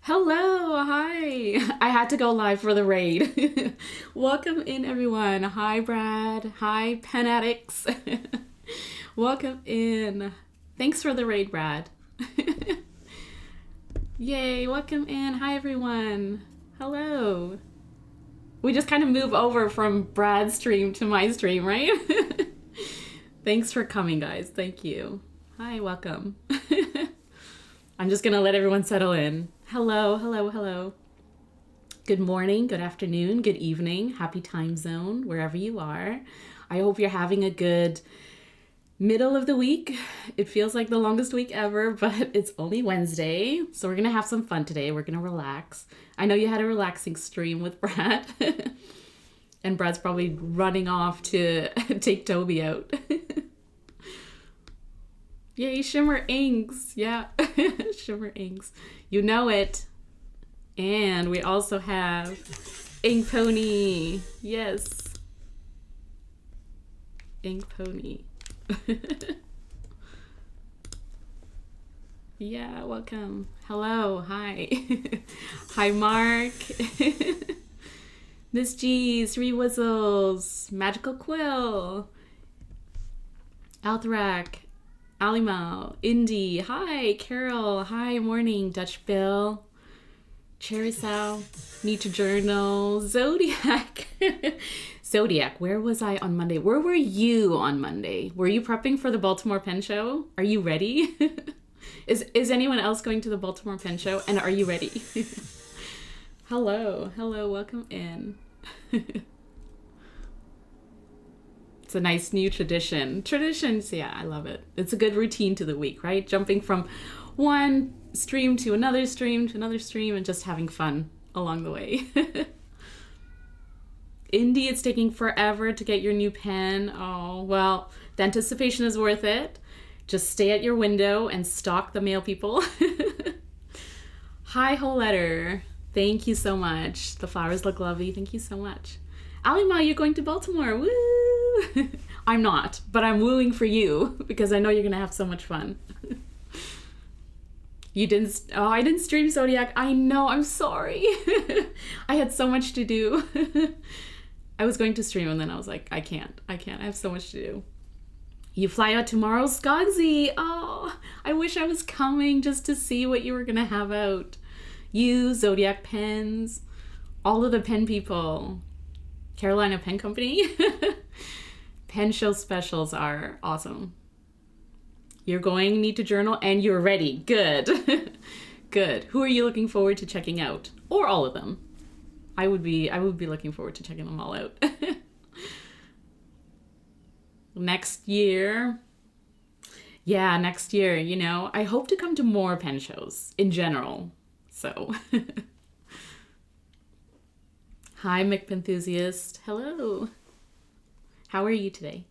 Hello, hi. I had to go live for the raid. Welcome in, everyone. Hi, Brad. Hi, Pen Addicts. Welcome in. Thanks for the raid, Brad. Yay, welcome in. Hi, everyone. Hello. We just kind of move over from Brad's stream to my stream, right? Thanks for coming, guys. Thank you. Hi, welcome. I'm just going to let everyone settle in. Hello, hello, hello. Good morning, good afternoon, good evening, happy time zone, wherever you are. I hope you're having a good middle of the week. It feels like the longest week ever, but it's only Wednesday, so we're going to have some fun today. We're going to relax. I know you had a relaxing stream with Brad, and Brad's probably running off to take Toby out. Yay, Shimmer inks. Yeah, Shimmer inks. You know it. And we also have Ink Pony. Yes. Ink Pony. Yeah, welcome. Hello, hi. Hi, Mark. Miss G's, Three Whistles, Magical Quill, Althrak, Alimo, Indy, hi, Carol, hi, morning, Dutch Bill, Cherry Sow, Need to Journal, Zodiac. Zodiac, where was I on Monday? Where were you on Monday? Were you prepping for the Baltimore Pen Show? Are you ready? Is anyone else going to the Baltimore Pen Show? And are you ready? Hello, welcome in. It's a nice new tradition. Traditions, yeah, I love it. It's a good routine to the week, right? Jumping from one stream to another stream to another stream and just having fun along the way. Indy, it's taking forever to get your new pen. Oh, well, the anticipation is worth it. Just stay at your window and stalk the mail people. Hi, whole letter. Thank you so much. The flowers look lovely. Thank you so much. Alima, you're going to Baltimore. Woo! I'm not, but I'm wooing for you because I know you're going to have so much fun. You didn't, oh, I didn't stream Zodiac. I know, I'm sorry. I had so much to do. I was going to stream and then I was like, I can't. I have so much to do. You fly out tomorrow, Skogsy. Oh, I wish I was coming just to see what you were going to have out. You, Zodiac Pens, all of the pen people. Carolina Pen Company. Pen show specials are awesome. You're going, Need to Journal, and you're ready. Good. Good. Who are you looking forward to checking out? Or all of them. I would be looking forward to checking them all out. Next year. Yeah, next year, you know, I hope to come to more pen shows in general. So hi, McPenthusiast. Hello. How are you today?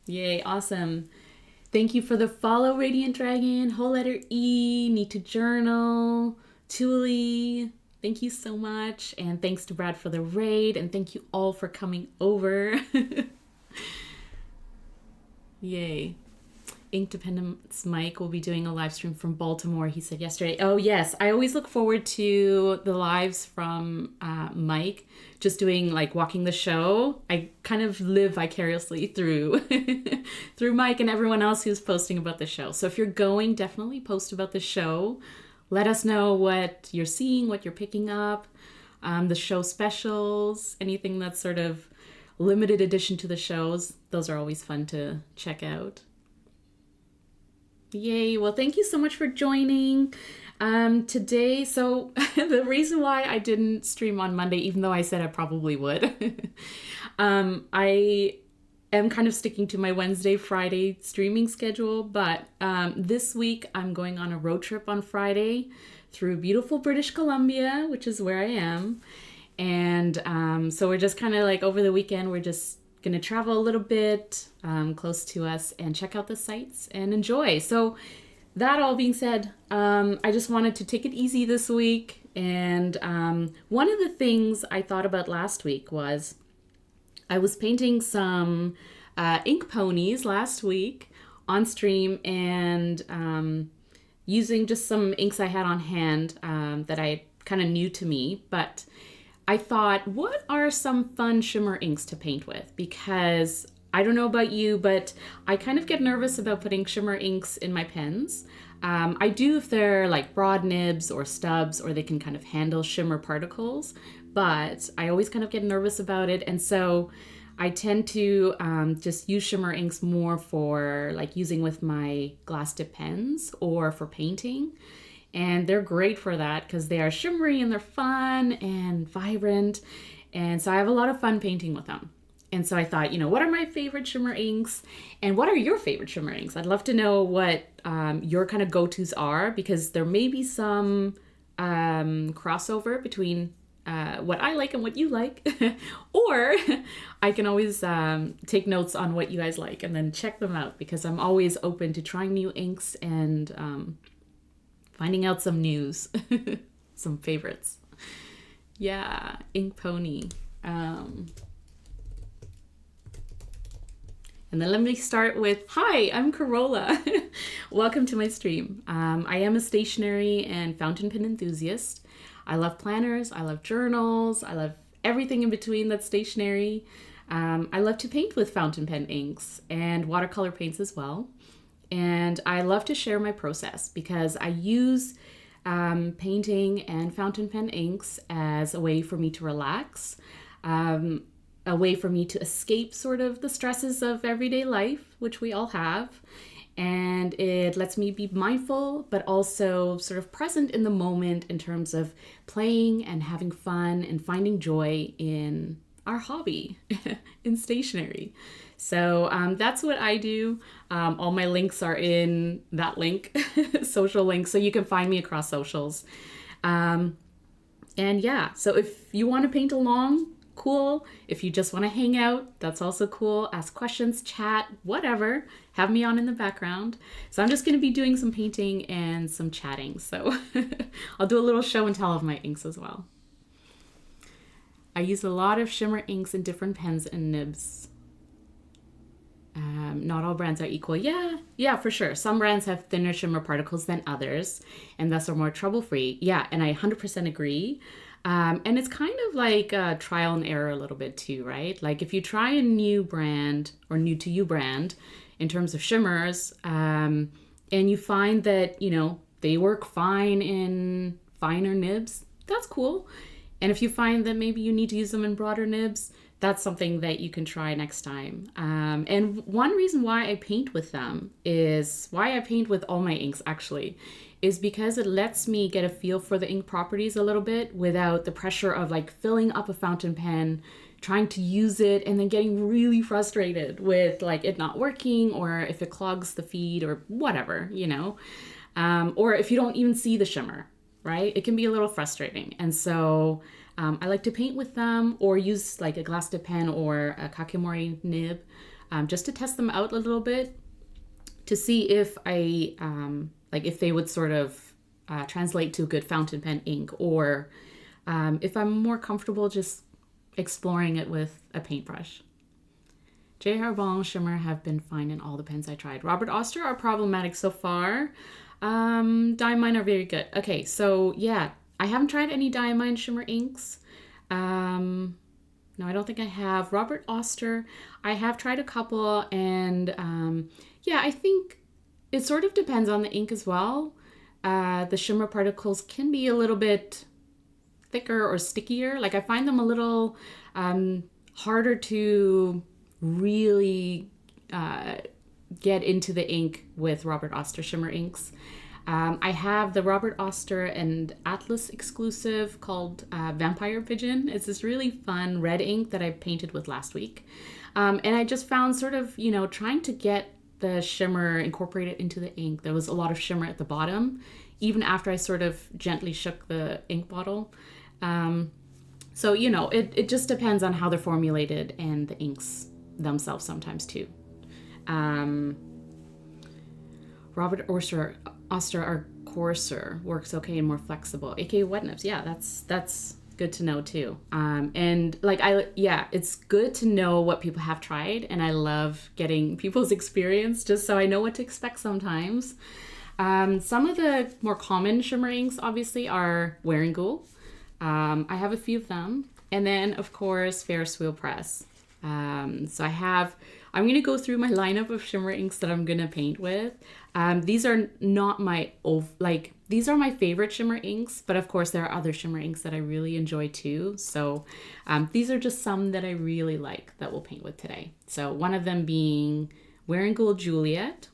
Yay, awesome. Thank you for the follow, Radiant Dragon, whole letter E, Need to Journal, Tuli. Thank you so much. And thanks to Brad for the raid. And thank you all for coming over. Yay. Ink Dependence Mike will be doing a live stream from Baltimore, he said yesterday. Oh, yes. I always look forward to the lives from Mike, just doing like walking the show. I kind of live vicariously through through Mike and everyone else who's posting about the show. So if you're going, definitely post about the show. Let us know what you're seeing, what you're picking up, the show specials, anything that's sort of limited edition to the shows. Those are always fun to check out. Yay. Well, thank you so much for joining today. So the reason why I didn't stream on Monday, even though I said I probably would, I am kind of sticking to my Wednesday, Friday streaming schedule. But this week I'm going on a road trip on Friday through beautiful British Columbia, which is where I am. And so we're just kind of like over the weekend, we're just gonna travel a little bit close to us and check out the sites and enjoy. So that all being said, I just wanted to take it easy this week. And one of the things I thought about last week was I was painting some ink ponies last week on stream, and using just some inks I had on hand that I kind of new to me, but I thought, what are some fun shimmer inks to paint with? Because I don't know about you, but I kind of get nervous about putting shimmer inks in my pens. I do if they're like broad nibs or stubs, or they can kind of handle shimmer particles, but I always kind of get nervous about it. And so I tend to just use shimmer inks more for like using with my glass dip pens or for painting. And they're great for that because they are shimmery and they're fun and vibrant. And so I have a lot of fun painting with them. And so I thought, what are my favorite shimmer inks? And what are your favorite shimmer inks? I'd love to know what your kind of go-tos are, because there may be some crossover between what I like and what you like. Or I can always take notes on what you guys like and then check them out, because I'm always open to trying new inks and finding out some news, some favorites. Yeah, Ink Pony. And then let me start with, hi, I'm Corolla. Welcome to my stream. I am a stationery and fountain pen enthusiast. I love planners, I love journals, I love everything in between that's stationery. I love to paint with fountain pen inks and watercolor paints as well. And I love to share my process because I use painting and fountain pen inks as a way for me to relax, a way for me to escape sort of the stresses of everyday life, which we all have. And it lets me be mindful, but also sort of present in the moment in terms of playing and having fun and finding joy in our hobby, in stationery. So that's what I do. All my links are in that link, social link, so you can find me across socials. And yeah, so if you want to paint along, cool. If you just want to hang out, that's also cool. Ask questions, chat, whatever. Have me on in the background. So I'm just going to be doing some painting and some chatting. So I'll do a little show and tell of my inks as well. I use a lot of shimmer inks in different pens and nibs. Not all brands are equal. Yeah, for sure. Some brands have thinner shimmer particles than others, and thus are more trouble-free. Yeah, and I 100% agree. And it's kind of like a trial and error a little bit too, right? Like if you try a new brand or new to you brand in terms of shimmers, and you find that, they work fine in finer nibs, that's cool. And if you find that maybe you need to use them in broader nibs, that's something that you can try next time. And one reason why I paint with them is why I paint with all my inks actually is because it lets me get a feel for the ink properties a little bit without the pressure of like filling up a fountain pen, trying to use it and then getting really frustrated with like it not working, or if it clogs the feed or whatever, or if you don't even see the shimmer, right? It can be a little frustrating. And so I like to paint with them or use like a glass dip pen or a kakimori nib just to test them out a little bit to see if if they would sort of translate to a good fountain pen ink, or if I'm more comfortable just exploring it with a paintbrush. J. Harbon shimmer have been fine in all the pens I tried. Robert Oster are problematic so far. Diamine are very good. Okay, so yeah, I haven't tried any Diamine shimmer inks. No, I don't think I have. Robert Oster, I have tried a couple, and yeah, I think it sort of depends on the ink as well. The shimmer particles can be a little bit thicker or stickier. Like I find them a little harder to really get into the ink with Robert Oster shimmer inks. I have the Robert Oster and Atlas exclusive called Vampire Pigeon. It's this really fun red ink that I painted with last week. And I just found sort of, trying to get the shimmer incorporated into the ink. There was a lot of shimmer at the bottom, even after I sort of gently shook the ink bottle. So, it just depends on how they're formulated and the inks themselves sometimes too. Robert Oster are coarser, works okay and more flexible. AKA wet nibs, yeah, that's good to know too. And it's good to know what people have tried, and I love getting people's experience just so I know what to expect sometimes. Some of the more common shimmer inks obviously are Wearingeul. I have a few of them. And then, of course, Ferris wheel press. I'm going to go through my lineup of shimmer inks that I'm going to paint with. These are not these are my favorite shimmer inks, but of course there are other shimmer inks that I really enjoy too. So these are just some that I really like that we'll paint with today. So one of them being Wearingeul Juliet.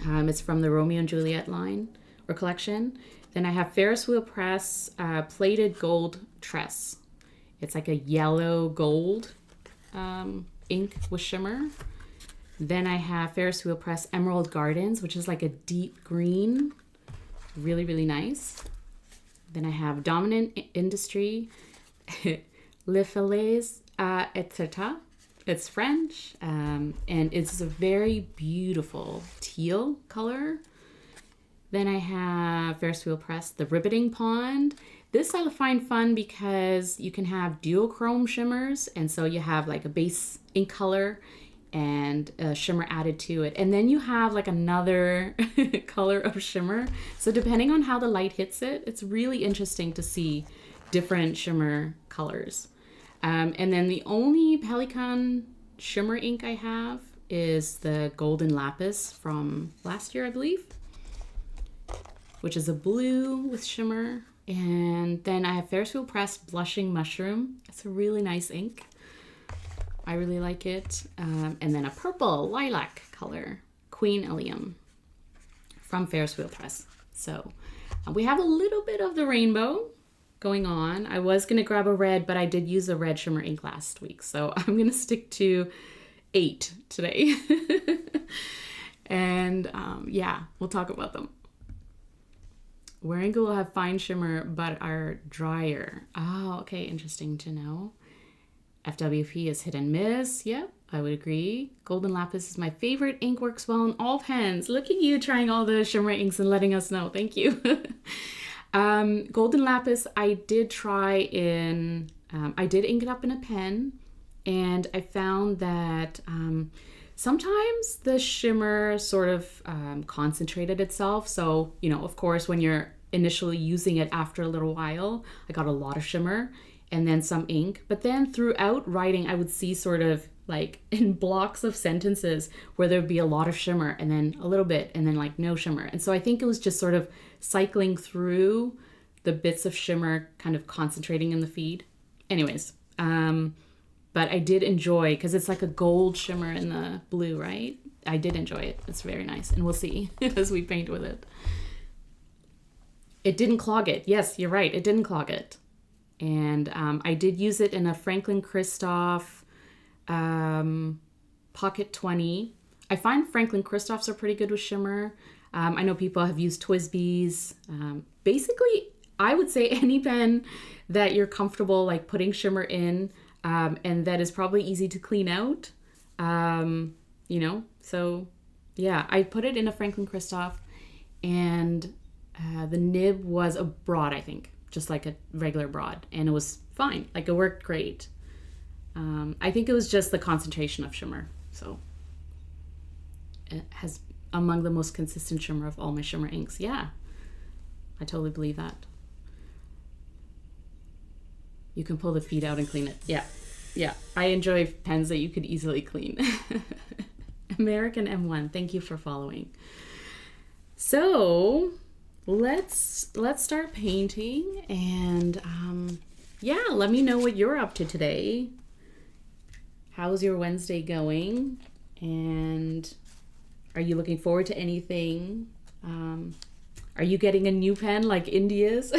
It's from the Romeo and Juliet line or collection. Then I have Ferris wheel press Plaited Gold Tress. It's like a yellow gold ink with shimmer. Then I have Ferris wheel press Emerald Gardens, which is like a deep green, really, really nice. Then I have Dominant Industry Le Falaises Étretat. It's French, and it's a very beautiful teal color. Then I have Ferris wheel press the Ribbiting Pond. This I find fun because you can have duochrome shimmers, and so you have like a base ink color and a shimmer added to it, and then you have like another color of shimmer. So depending on how the light hits it, it's really interesting to see different shimmer colors. And then the only Pelikan shimmer ink I have is the Golden Lapis from last year, I believe, which is a blue with shimmer. And then I have Ferris wheel press Blushing Mushroom. It's a really nice ink. I really like it. And then a purple lilac color, Queen Allium from Ferris wheel press. So we have a little bit of the rainbow going on. I was going to grab a red, but I did use a red shimmer ink last week. So I'm going to stick to 8 today. And yeah, we'll talk about them. Wearingeul will have fine shimmer, but are drier. Oh, okay, interesting to know. FWP is hit and miss. Yep, I would agree. Golden Lapis is my favorite ink, works well in all pens. Look at you trying all the shimmer inks and letting us know. Thank you. Golden Lapis, I did try in, I did ink it up in a pen, and I found that sometimes the shimmer sort of concentrated itself. So, you know, of course, when you're initially using it after a little while, I got a lot of shimmer and then some ink. But then throughout writing, I would see sort of like in blocks of sentences where there'd be a lot of shimmer and then a little bit and then like no shimmer. And so I think it was just sort of cycling through the bits of shimmer, kind of concentrating in the feed. Anyways, but I did enjoy, because it's like a gold shimmer in the blue, right? I did enjoy it. It's very nice. And we'll see as we paint with it. It didn't clog it. Yes, you're right. It didn't clog it. And I did use it in a Franklin Christoph Pocket 20. I find Franklin Christophs are pretty good with shimmer. I know people have used Twisby's. Basically, I would say any pen that you're comfortable like putting shimmer in, and that is probably easy to clean out, you know. So yeah, I put it in a Franklin Christoph, and the nib was a broad, I think, just like a regular broad, and it was fine. Like, it worked great. I think it was just the concentration of shimmer. So it has among the most consistent shimmer of all my shimmer inks. Yeah, I totally believe that. You can pull the feed out and clean it. Yeah. I enjoy pens that you could easily clean. American M1, thank you for following. So let's start painting, and yeah, let me know what you're up to today. How's your Wednesday going? And are you looking forward to anything? Are you getting a new pen like India's?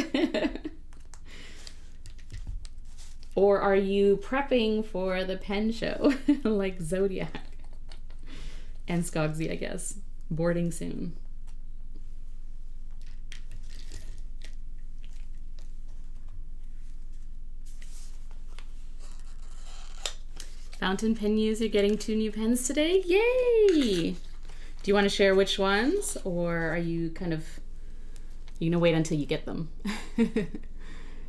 Or are you prepping for the pen show like Zodiac and Skogsy, I guess, boarding soon? Fountain pen user getting 2 new pens today. Yay! Do you want to share which ones, or are you kind of, you gonna wait until you get them?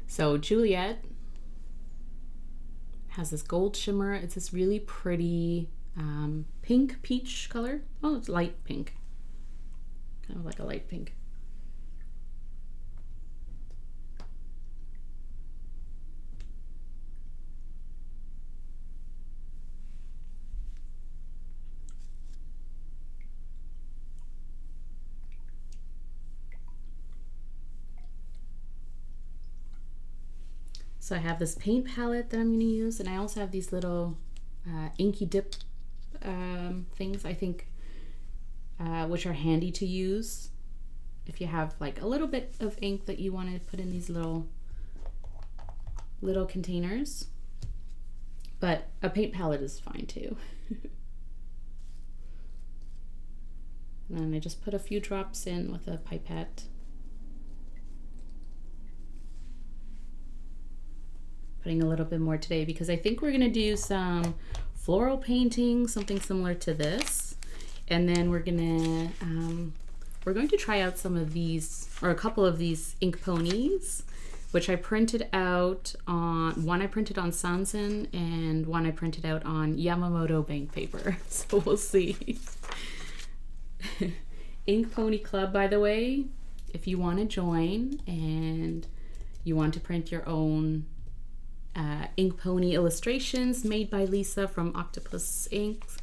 So Juliet has this gold shimmer. It's this really pretty pink peach color. Oh, it's light pink. Kind of like a light pink. So I have this paint palette that I'm going to use, and I also have these little inky dip things, I think, which are handy to use if you have like a little bit of ink that you want to put in these little containers. But a paint palette is fine too. And then I just put a few drops in with a pipette. Putting a little bit more today because I think we're gonna do some floral painting, something similar to this, and then we're going to try out some of these, or a couple of these ink ponies, which I printed out on, one I printed on Sanzen and one I printed out on Yamamoto bank paper. So we'll see. Ink Pony Club, by the way, if you want to join and you want to print your own ink pony illustrations made by Lisa from Octopus Inks.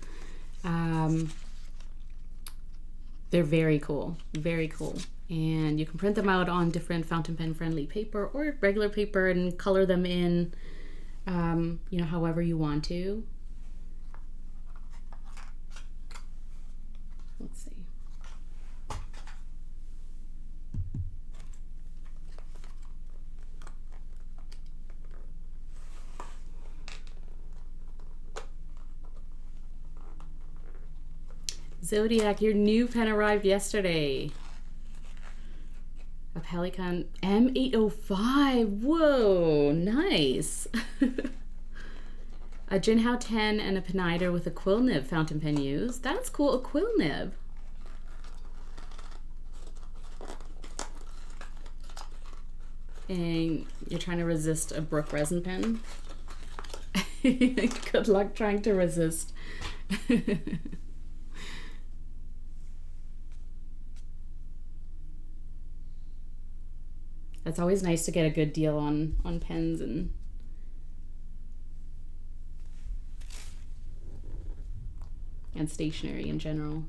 They're very cool, and you can print them out on different fountain pen friendly paper or regular paper and color them in, you know, however you want to. Let's see. Zodiac, your new pen arrived yesterday. A Pelikan M805. Whoa, nice. A Jinhao 10 and a Penider with a quill nib fountain pen used. That's cool, a quill nib. And you're trying to resist a Brook resin pen. Good luck trying to resist. It's always nice to get a good deal on pens and stationery in general.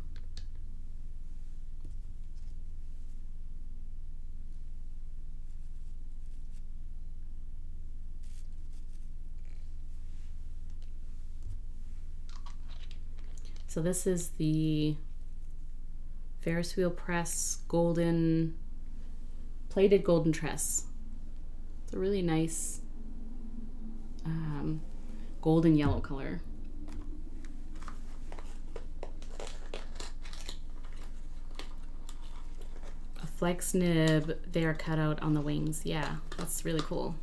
So this is the Ferris wheel press Plaited golden tress. It's a really nice golden yellow color. A flex nib, they are cut out on the wings. Yeah, that's really cool.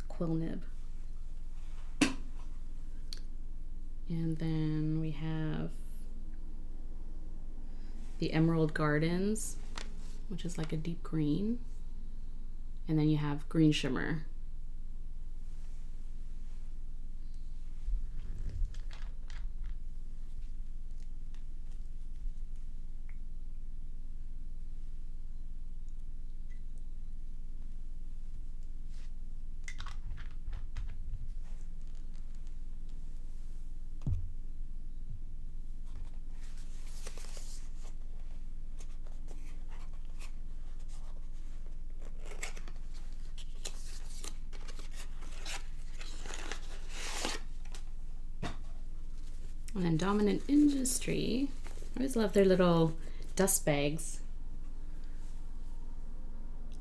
Quill nib. And then we have the Emerald Gardens, which is like a deep green. And then you have green shimmer. And then Dominant Industry, I always love their little dust bags.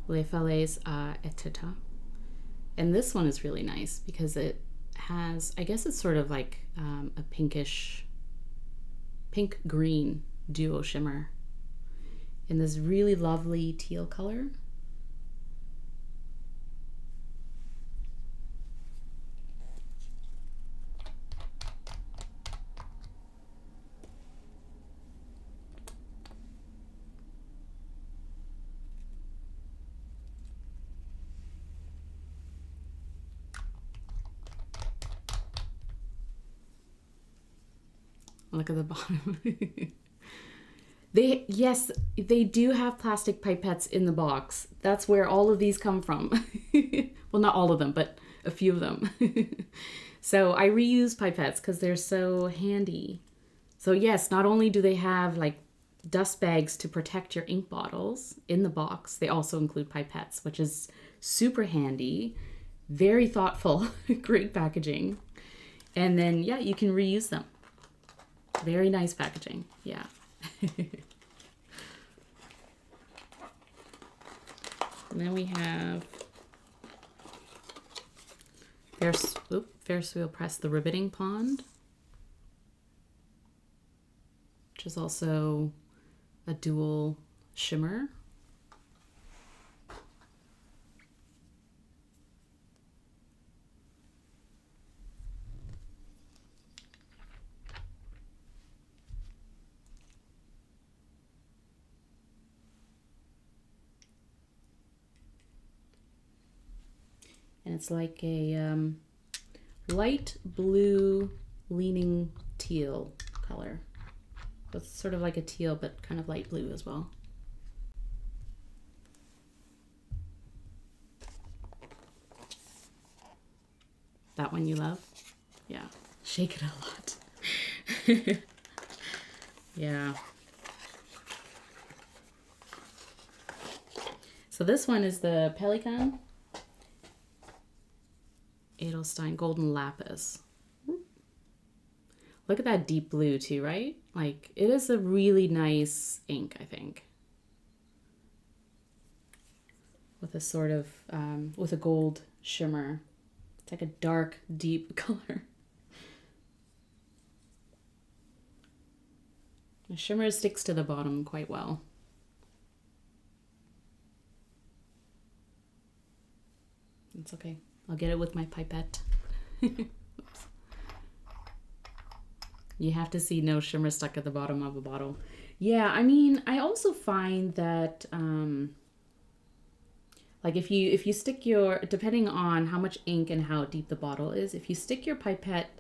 Les Falaises Étretat. And this one is really nice because it has, I guess it's sort of like a pinkish, pink-green duo shimmer in this really lovely teal color. Look at the bottom. Yes, they do have plastic pipettes in the box. That's where all of these come from. Well, not all of them, but a few of them. So I reuse pipettes because they're so handy. So yes, not only do they have like dust bags to protect your ink bottles in the box, they also include pipettes, which is super handy, very thoughtful, great packaging. And then, yeah, you can reuse them. Very nice packaging, yeah. And then we have Ferris wheel press, the Ribbiting pond, which is also a dual shimmer. And it's like a light blue leaning teal color. So it's sort of like a teal, but kind of light blue as well. That one you love? Yeah. Shake it a lot. Yeah. So this one is the Pelikan Edelstein Golden Lapis. Look at that deep blue too, right? Like, it is a really nice ink, I think. With a sort of, with a gold shimmer. It's like a dark, deep color. The shimmer sticks to the bottom quite well. It's okay. I'll get it with my pipette. Oops. You have to see no shimmer stuck at the bottom of a bottle. Yeah, I mean, I also find that like if you stick your, depending on how much ink and how deep the bottle is, if you stick your pipette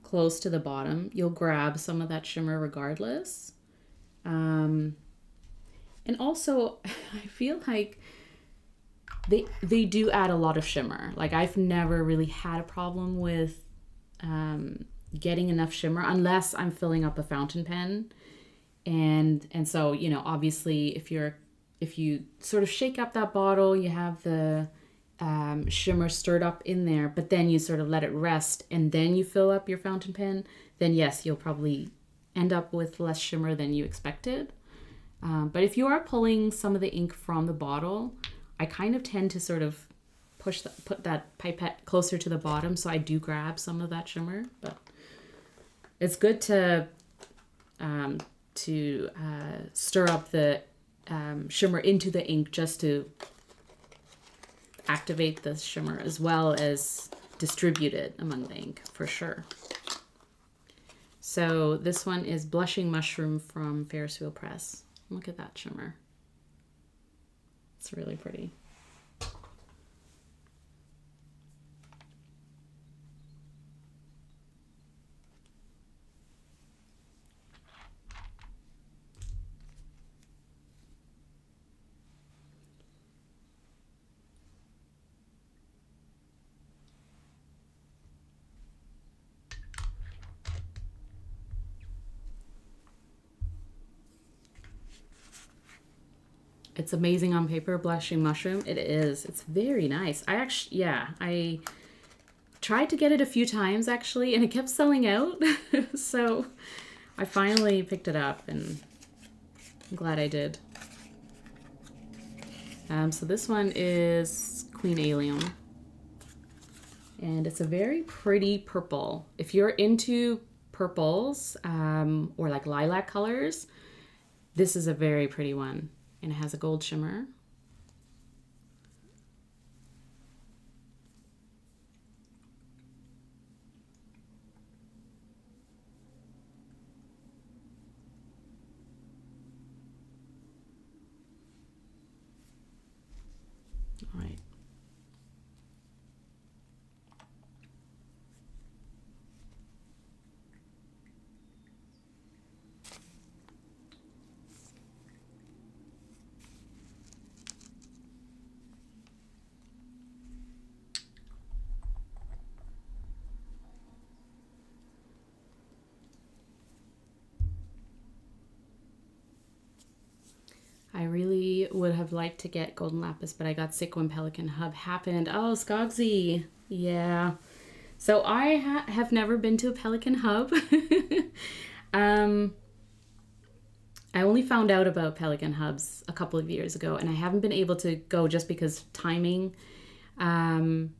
close to the bottom, you'll grab some of that shimmer regardless. And also, I feel like they do add a lot of shimmer. Like, I've never really had a problem with getting enough shimmer unless I'm filling up a fountain pen. And so, you know, obviously if you sort of shake up that bottle, you have the shimmer stirred up in there, but then you sort of let it rest and then you fill up your fountain pen, then yes, you'll probably end up with less shimmer than you expected. But if you are pulling some of the ink from the bottle, I kind of tend to sort of put that pipette closer to the bottom, so I do grab some of that shimmer. But it's good to stir up the shimmer into the ink just to activate the shimmer as well as distribute it among the ink for sure. So this one is Blushing Mushroom from Ferris Wheel Press. Look at that shimmer. It's really pretty. It's amazing on paper, Blushing Mushroom. It is. It's very nice. I tried to get it a few times actually, and it kept selling out. So I finally picked it up, and I'm glad I did. So this one is Queen Allium, and it's a very pretty purple. If you're into purples or like lilac colors, this is a very pretty one. And it has a gold shimmer. All right. I really would have liked to get Golden Lapis, but I got sick when Pelikan Hub happened. Oh, Skogsy. Yeah. So I have never been to a Pelikan Hub. I only found out about Pelikan Hubs a couple of years ago, and I haven't been able to go just because of timing. And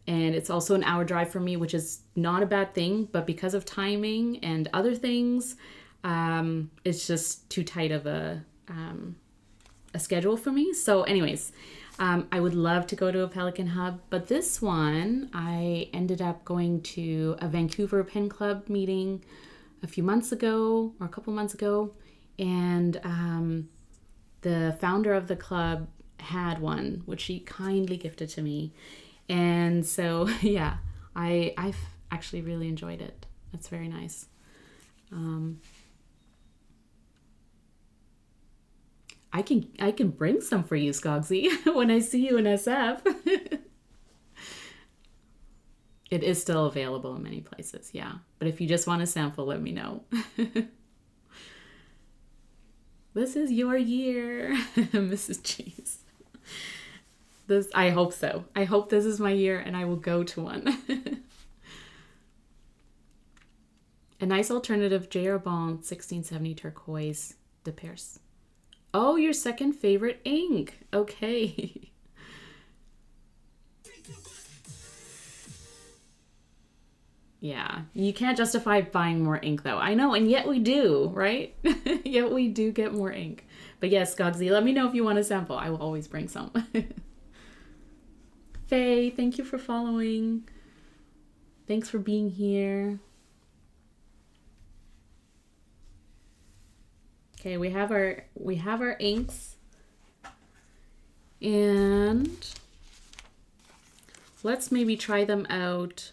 it's also an hour drive for me, which is not a bad thing, but because of timing and other things, it's just too tight of a schedule for me. So anyways, I would love to go to a Pelikan Hub, but this one, I ended up going to a Vancouver Pen Club meeting a few months ago, or a couple months ago, and the founder of the club had one, which she kindly gifted to me. And so, yeah, I've actually really enjoyed it. That's very nice. I can bring some for you, Skogsy, when I see you in SF. It is still available in many places, yeah. But if you just want a sample, let me know. This is your year, Mrs. Cheese. I hope so. I hope this is my year and I will go to one. A nice alternative J.R. Bond 1670 turquoise de Perse. Oh, your second favorite ink. Okay. Yeah, you can't justify buying more ink though. I know, and yet we do, right? Yet we do get more ink. But yes, Gogsy, let me know if you want a sample. I will always bring some. Faye, thank you for following. Thanks for being here. Okay, we have our inks. And let's maybe try them out.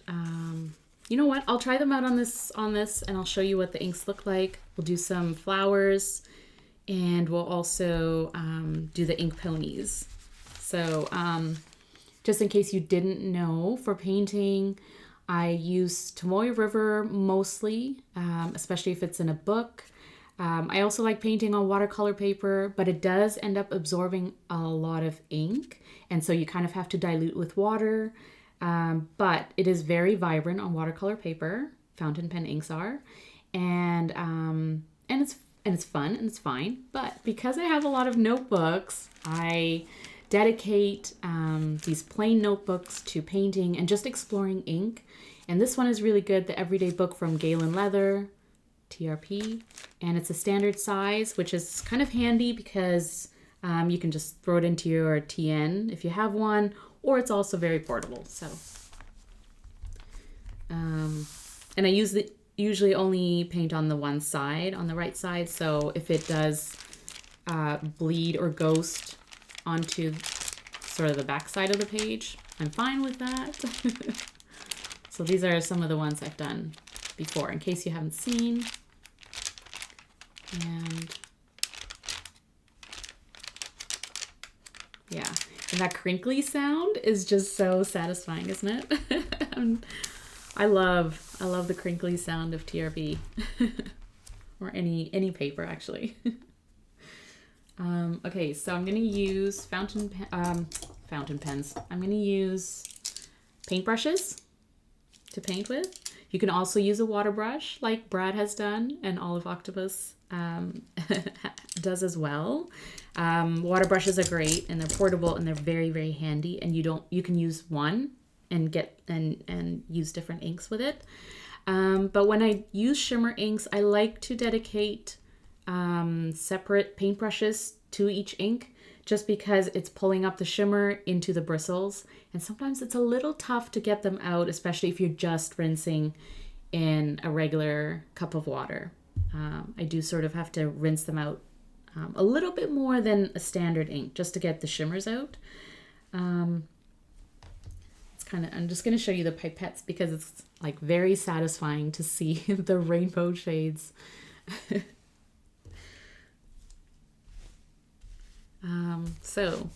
You know what? I'll try them out on this, and I'll show you what the inks look like. We'll do some flowers, and we'll also do the ink ponies. So just in case you didn't know, for painting, I use Tomoe River mostly, especially if it's in a book. I also like painting on watercolor paper, but it does end up absorbing a lot of ink, and so you kind of have to dilute with water. But it is very vibrant on watercolor paper. Fountain pen inks are, and it's fun and it's fine. But because I have a lot of notebooks, I dedicate these plain notebooks to painting and just exploring ink. And this one is really good, the Everyday Book from Galen Leather, TRP, and it's a standard size, which is kind of handy because you can just throw it into your TN if you have one, or it's also very portable. So, and I usually only paint on the one side, on the right side. So if it does bleed or ghost onto sort of the back side of the page, I'm fine with that. So these are some of the ones I've done before, in case you haven't seen. And yeah, and that crinkly sound is just so satisfying, isn't it? I love the crinkly sound of TRB or any paper actually. Okay, so I'm gonna use fountain pens. I'm gonna use paintbrushes to paint with. You can also use a water brush like Brad has done and Olive Octopus does as well. Water brushes are great and they're portable and they're very, very handy, and you can use one and get and use different inks with it. But when I use shimmer inks, I like to dedicate separate paintbrushes to each ink, just because it's pulling up the shimmer into the bristles, and sometimes it's a little tough to get them out, especially if you're just rinsing in a regular cup of water. I do sort of have to rinse them out a little bit more than a standard ink just to get the shimmers out. It's kind of, I'm just going to show you the pipettes because it's like very satisfying to see the rainbow shades. So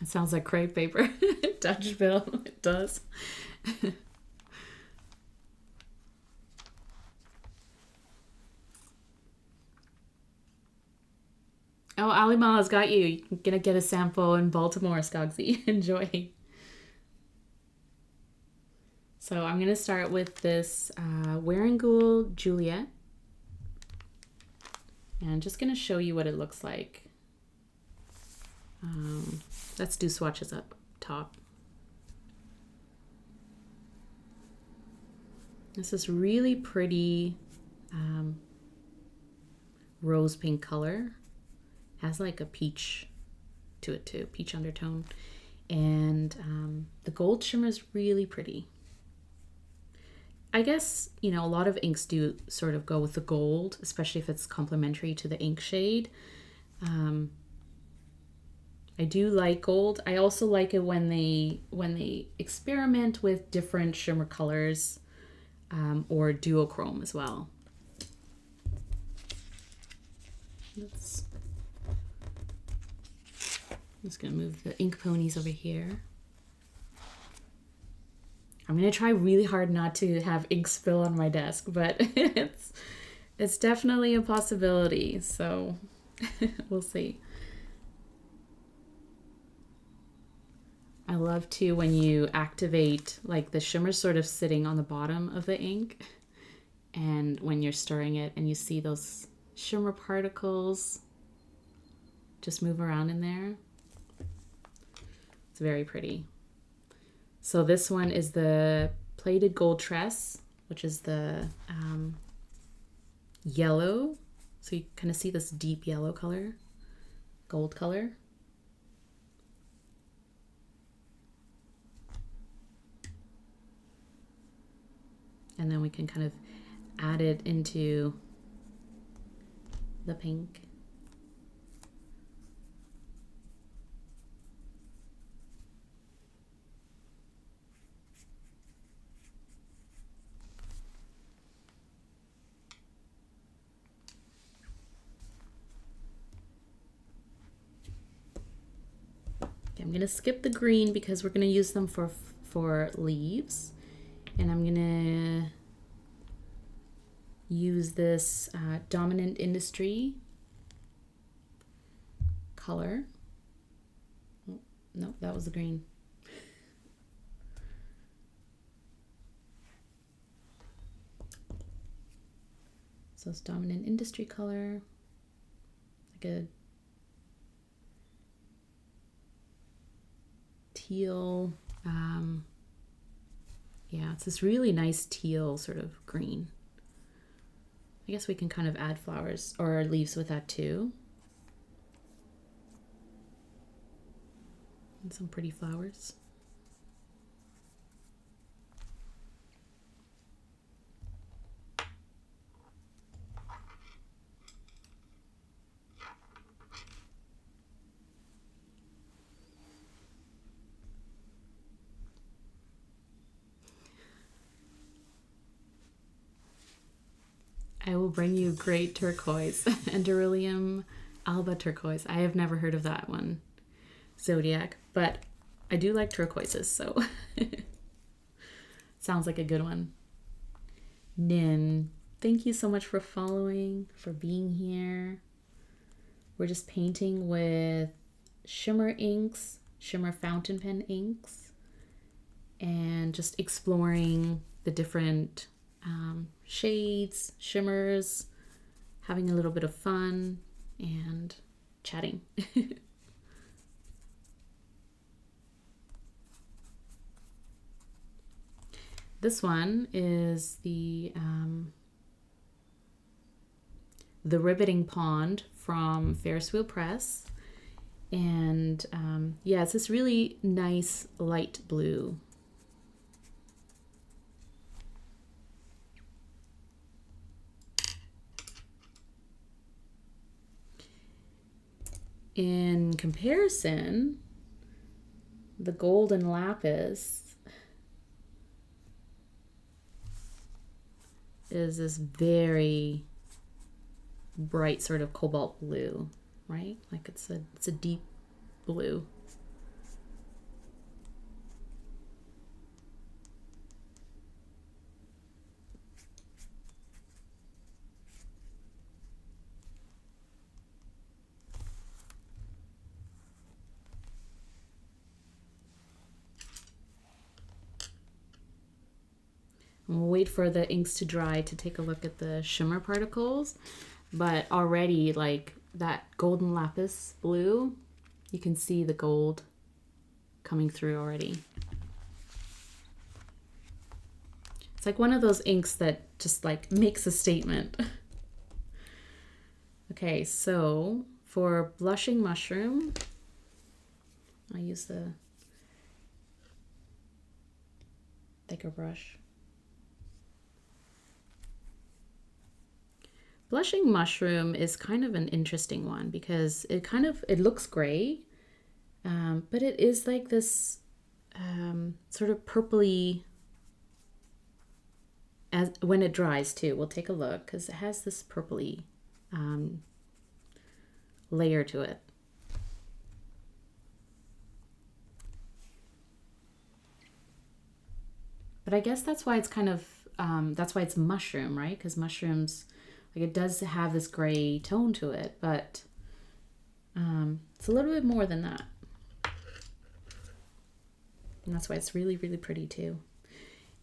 It sounds like crepe paper. Dutch bill. It does. Oh, Allium has got you. You're gonna get a sample in Baltimore, Skogsy. Enjoy. So I'm gonna start with this Wearingeul Juliet. And I'm just gonna show you what it looks like. Let's do swatches up top. This is really pretty rose pink color. Has like a peach to it too, peach undertone. And the gold shimmer is really pretty. I guess, you know, a lot of inks do sort of go with the gold, especially if it's complementary to the ink shade. I do like gold. I also like it when they experiment with different shimmer colors or duochrome as well. I'm just gonna move the ink ponies over here. I'm gonna try really hard not to have ink spill on my desk, but it's definitely a possibility, so we'll see. I love too when you activate, like the shimmer sort of sitting on the bottom of the ink, and when you're stirring it and you see those shimmer particles just move around in there. It's very pretty. So this one is the Plaited Gold Tress, which is the yellow. So you kind of see this deep yellow color, gold color. And then we can kind of add it into the pink. Okay, I'm going to skip the green because we're going to use them for leaves. And I'm gonna use this Dominant Industry color. Oh, no, that was the green. So it's Dominant Industry color, like a teal. Yeah, it's this really nice teal sort of green. I guess we can kind of add flowers or leaves with that too. And some pretty flowers. I will bring you great turquoise and Beryllium Alba turquoise. I have never heard of that one, Zodiac, but I do like turquoises, so sounds like a good one. Nin, thank you so much for following, for being here. We're just painting with Shimmer inks, Shimmer fountain pen inks, and just exploring the different shades, shimmers, having a little bit of fun and chatting. This one is the Ribbiting Pond from Ferris Wheel Press, and yeah, it's this really nice light blue. In comparison, the golden lapis is this very bright sort of cobalt blue, right? Like it's a deep blue. We'll wait for the inks to dry to take a look at the shimmer particles. But already, like that golden lapis blue, you can see the gold coming through already. It's like one of those inks that just like makes a statement. Okay, so for blushing mushroom, I'll use the thicker brush. Blushing mushroom is kind of an interesting one because it looks gray, but it is like this sort of purpley as when it dries too. We'll take a look because it has this purpley layer to it. But I guess that's why it's kind of that's why it's mushroom, right? Because mushrooms, like, it does have this gray tone to it, but it's a little bit more than that. And that's why it's really, really pretty too.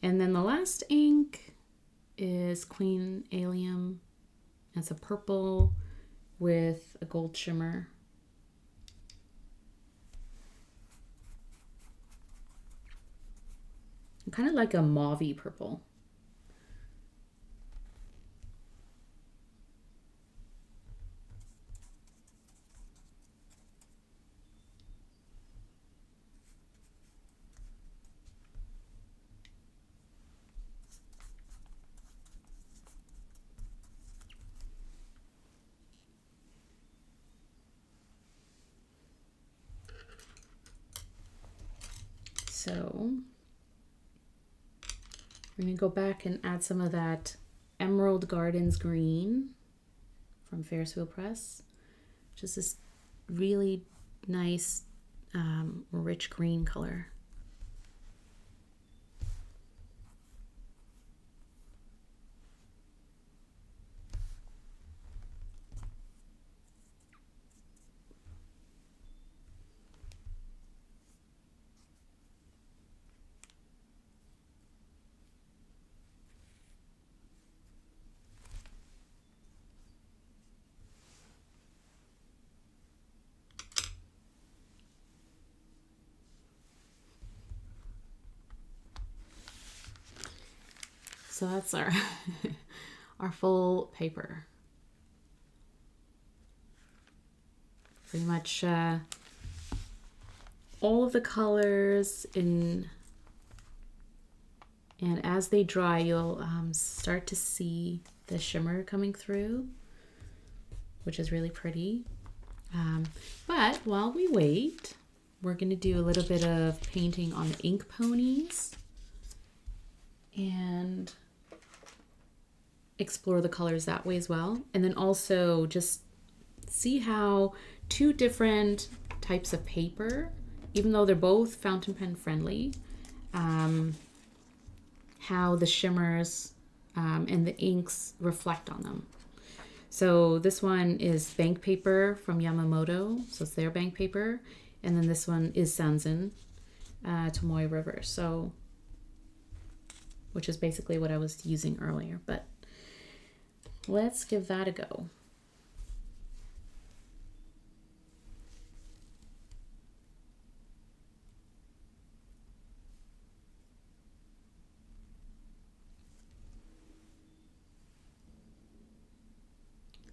And then the last ink is Queen Allium. It's a purple with a gold shimmer. Kind of like a mauvey purple. So we're going to go back and add some of that Emerald Gardens green from Ferris Press, which is this really nice, rich green color. So that's our our full paper. Pretty much all of the colors in, and as they dry, you'll start to see the shimmer coming through, which is really pretty. But while we wait, we're going to do a little bit of painting on the ink ponies and explore the colors that way as well. And then also just see how two different types of paper, even though they're both fountain pen friendly, how the shimmers and the inks reflect on them. So this one is bank paper from Yamamoto, so it's their bank paper, and then this one is Sanzen Tomoe River, so which is basically what I was using earlier, but let's give that a go.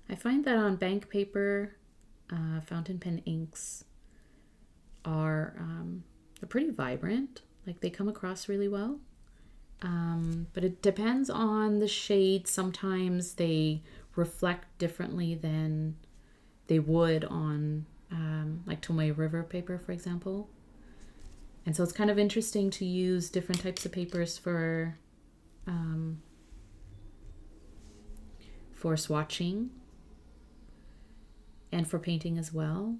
I find that on bank paper, fountain pen inks are they're pretty vibrant, like they come across really well. But it depends on the shade. Sometimes they reflect differently than they would on like Tomoe River paper, for example. And so it's kind of interesting to use different types of papers for swatching and for painting as well.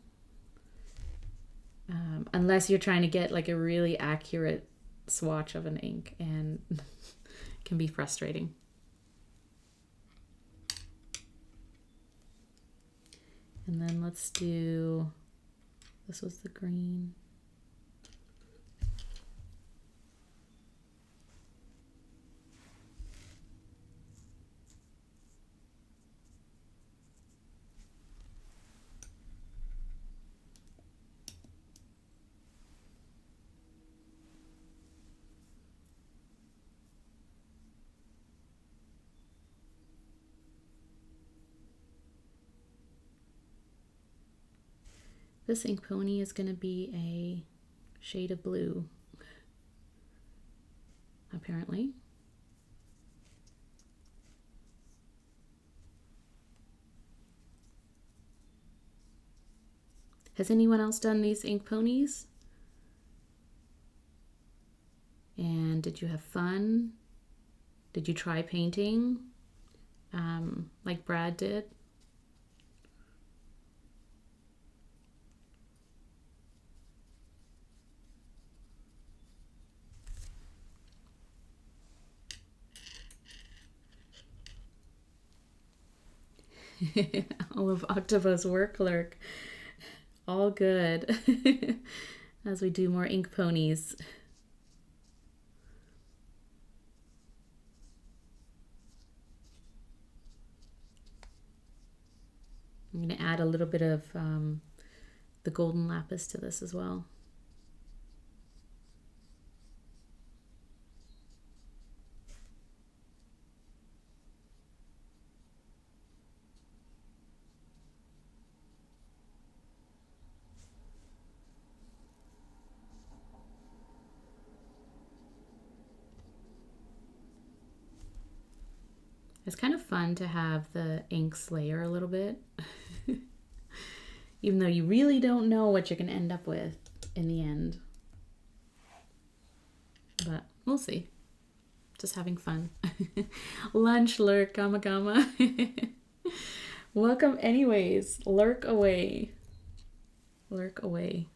Unless you're trying to get like a really accurate swatch of an ink, and it can be frustrating. And then let's do, this was the green. This ink pony is going to be a shade of blue, apparently. Has anyone else done these ink ponies? And did you have fun? Did you try painting like Brad did? All of Octava's work, Lurk. All good. As we do more ink ponies. I'm going to add a little bit of the golden lapis to this as well. It's kind of fun to have the inks layer a little bit, even though you really don't know what you're going to end up with in the end. But we'll see. Just having fun. Lunch, Lurk, Gama Gama. Welcome anyways. Lurk away. Lurk away.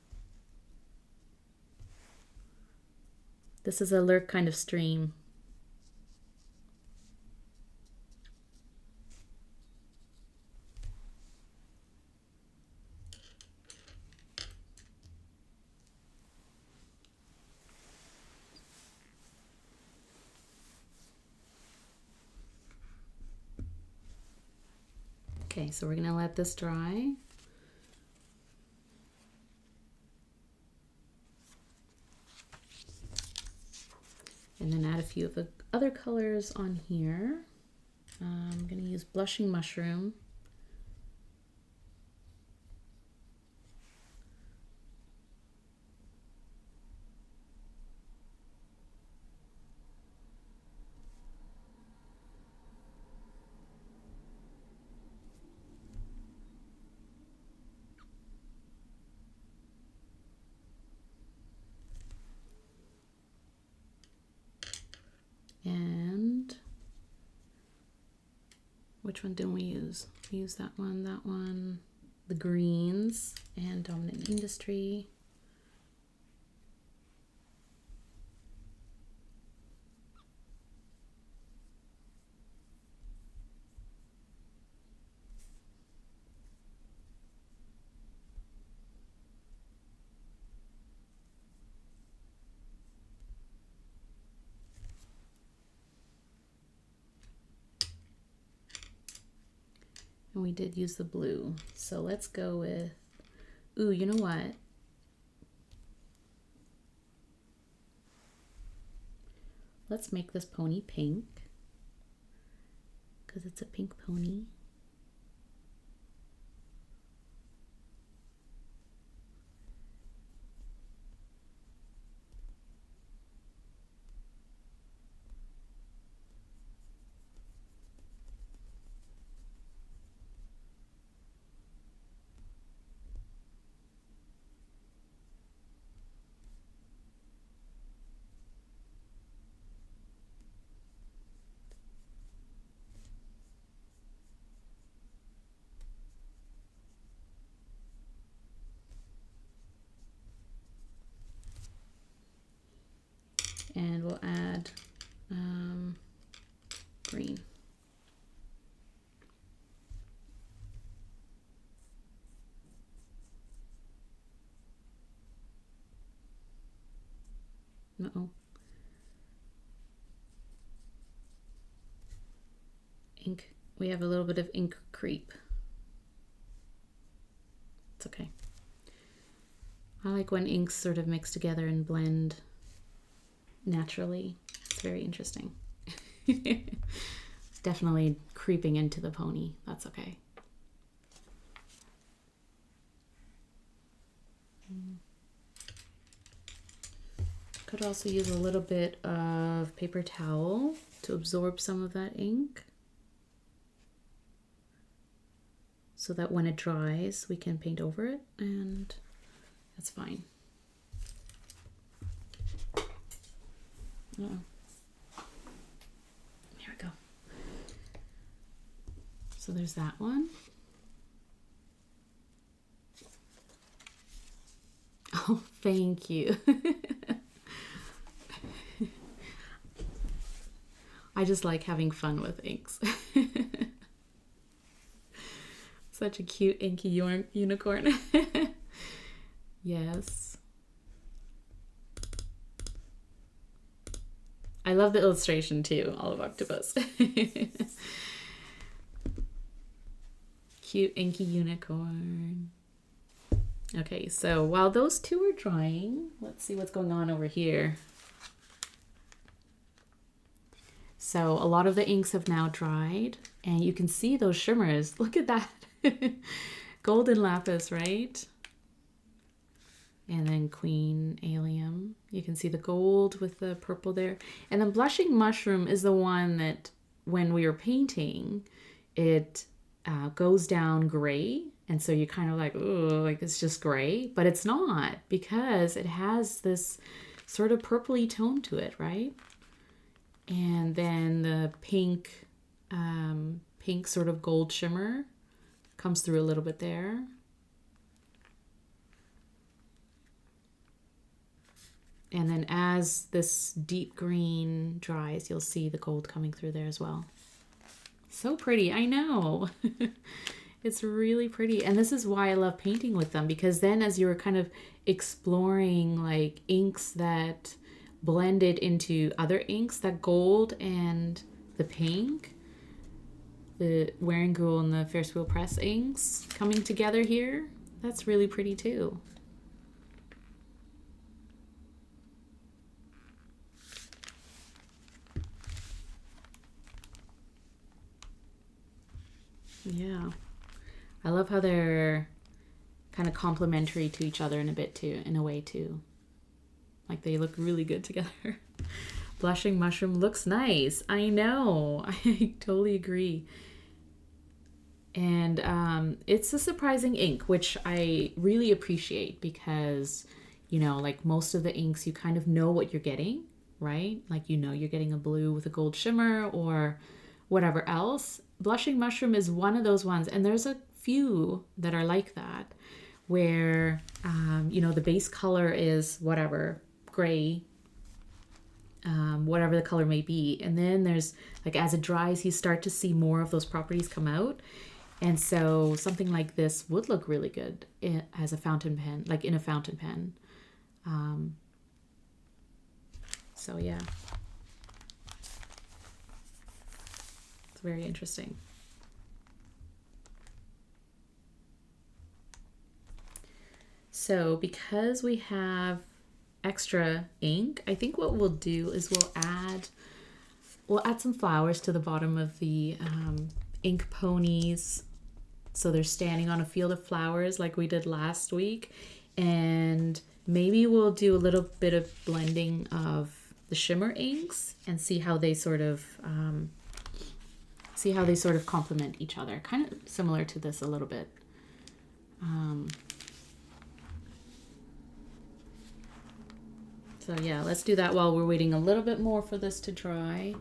This is a Lurk kind of stream. Okay, so we're going to let this dry. And then add a few of the other colors on here. I'm going to use Blushing Mushroom. And which one didn't we use? We used that one, the greens, and Dominant Industry. And we did use the blue. So let's go with, ooh, you know what? Let's make this pony pink, because it's a pink pony. And we'll add green. Uh-oh. Ink. We have a little bit of ink creep. It's okay. I like when inks sort of mix together and blend naturally. It's very interesting. It's definitely creeping into the pony. That's okay. Could also use a little bit of paper towel to absorb some of that ink, so that when it dries, we can paint over it, and that's fine. Uh-oh. Here we go. So there's that one. Oh, thank you. I just like having fun with inks. Such a cute inky unicorn. Yes. I love the illustration too, all of Octopus. Cute inky unicorn. Okay, so while those two are drying, let's see what's going on over here. So a lot of the inks have now dried, and you can see those shimmers. Look at that. Golden Lapis, right? And then Queen Allium. You can see the gold with the purple there. And then Blushing Mushroom is the one that when we were painting, it goes down gray. And so you're kind of like, oh, like it's just gray. But it's not, because it has this sort of purpley tone to it, right? And then the pink, pink sort of gold shimmer comes through a little bit there. And then as this deep green dries, you'll see the gold coming through there as well. So pretty, I know. It's really pretty. And this is why I love painting with them, because then as you're kind of exploring like inks that blended into other inks, that gold and the pink, the Wearingeul and the Ferris Wheel Press inks coming together here, that's really pretty too. Yeah. I love how they're kind of complementary to each other in a bit too, in a way too. Like they look really good together. Blushing Mushroom looks nice. I know. I totally agree. And it's a surprising ink, which I really appreciate, because, you know, like most of the inks, you kind of know what you're getting, right? Like, you know, you're getting a blue with a gold shimmer or whatever else. Blushing Mushroom is one of those ones, and there's a few that are like that, where, you know, the base color is whatever, gray, whatever the color may be. And then there's, like, as it dries, you start to see more of those properties come out. And so something like this would look really good as a fountain pen, like in a fountain pen. So yeah. It's very interesting. So because we have extra ink, I think what we'll do is we'll add some flowers to the bottom of the ink ponies. So they're standing on a field of flowers like we did last week. And maybe we'll do a little bit of blending of the shimmer inks and see how they sort of complement each other. Kind of similar to this a little bit. So yeah, let's do that while we're waiting a little bit more for this to dry.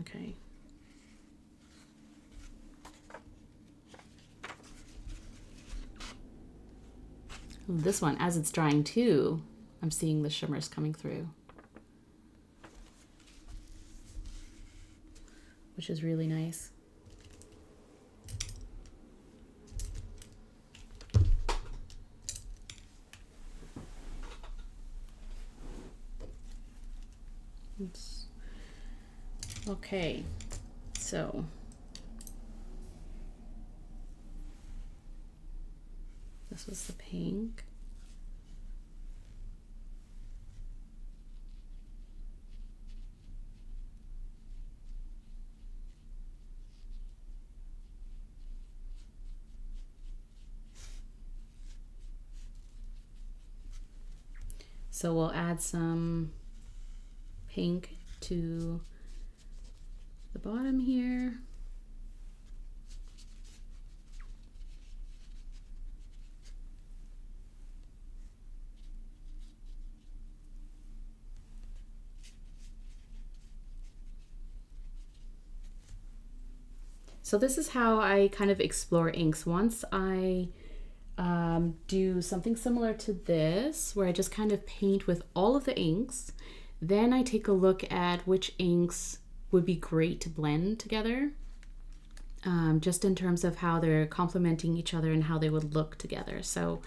Okay. This one, as it's drying too, I'm seeing the shimmers coming through, which is really nice. Oops. Okay, so this was the pink. So we'll add some pink to the bottom here. So this is how I kind of explore inks. Once I do something similar to this, where I just kind of paint with all of the inks, then I take a look at which inks would be great to blend together, just in terms of how they're complementing each other and how they would look together. So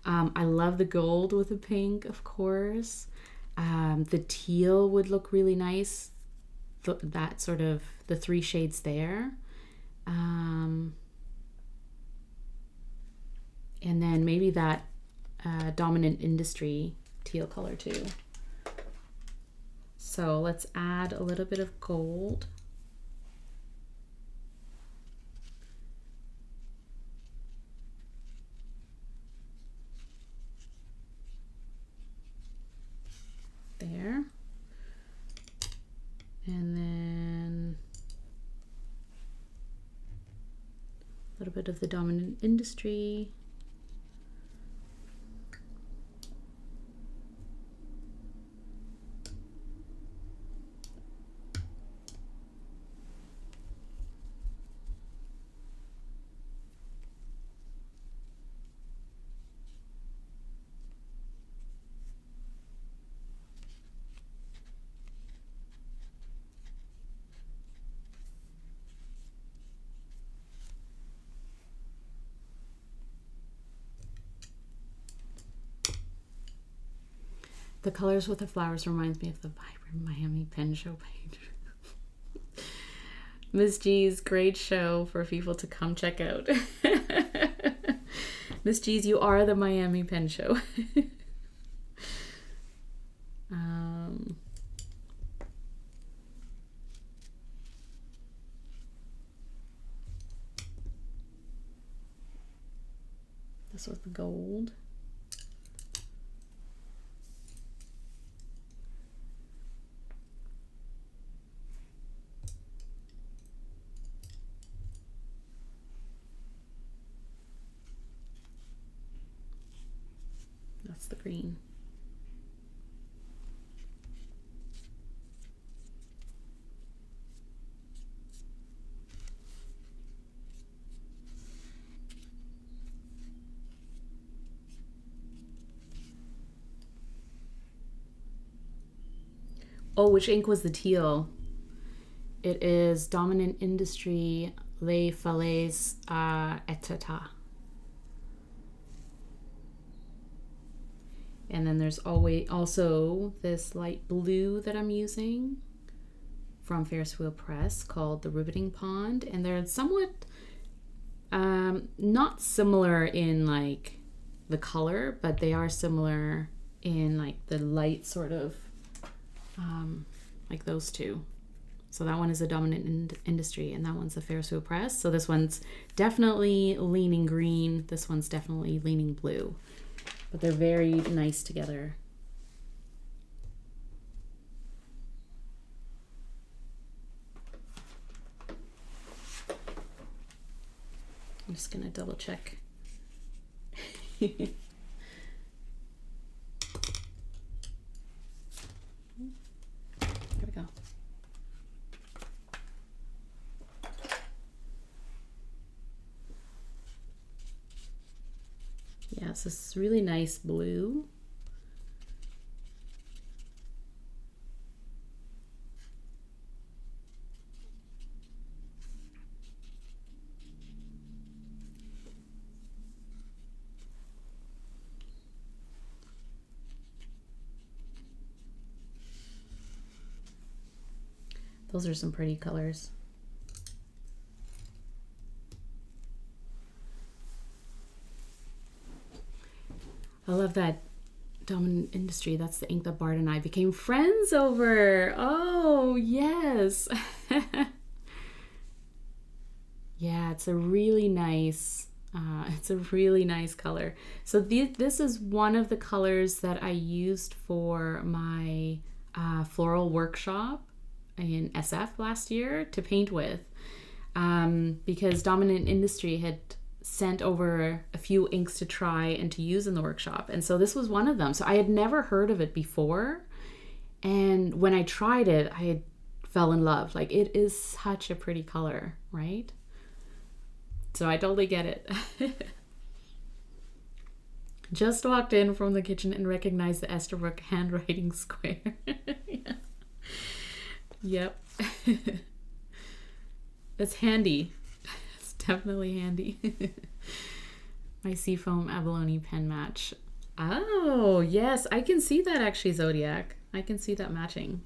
I love the gold with the pink, of course. The teal would look really nice, that sort of the 3 shades there. And then maybe that dominant industry teal color too. So let's add a little bit of gold. There. And then a little bit of the dominant industry. The colors with the flowers reminds me of the vibrant Miami pen show page. Miss G's, great show for people to come check out. Miss G's, you are the Miami pen show. This was the gold. That's the green. Oh, which ink was the teal? It is Dominant Industry Les Falaises Étretat. And then there's also this light blue that I'm using from Ferris Press called the Ribbiting Pond. And they're somewhat not similar in like the color, but they are similar in like the light sort of like those two. So that one is a Dominant Industry and that one's the Ferris Press. So this one's definitely leaning green. This one's definitely leaning blue. But they're very nice together. I'm just gonna double check. There we go. Yeah, so this is really nice blue. Those are some pretty colors. I love that Dominant Industry. That's the ink that Bart and I became friends over. Oh, yes. Yeah, it's a really nice It's a really nice color. So this is one of the colors that I used for my floral workshop in SF last year to paint with, because Dominant Industry had sent over a few inks to try and to use in the workshop. And so this was one of them. So I had never heard of it before. And when I tried it, I fell in love. Like, it is such a pretty color, right? So I totally get it. Just walked in from the kitchen and recognized the Esterbrook handwriting square. Yeah. Yep. It's handy. It's definitely handy. My Seafoam Abalone pen match. Oh, yes. I can see that actually, Zodiac. I can see that matching.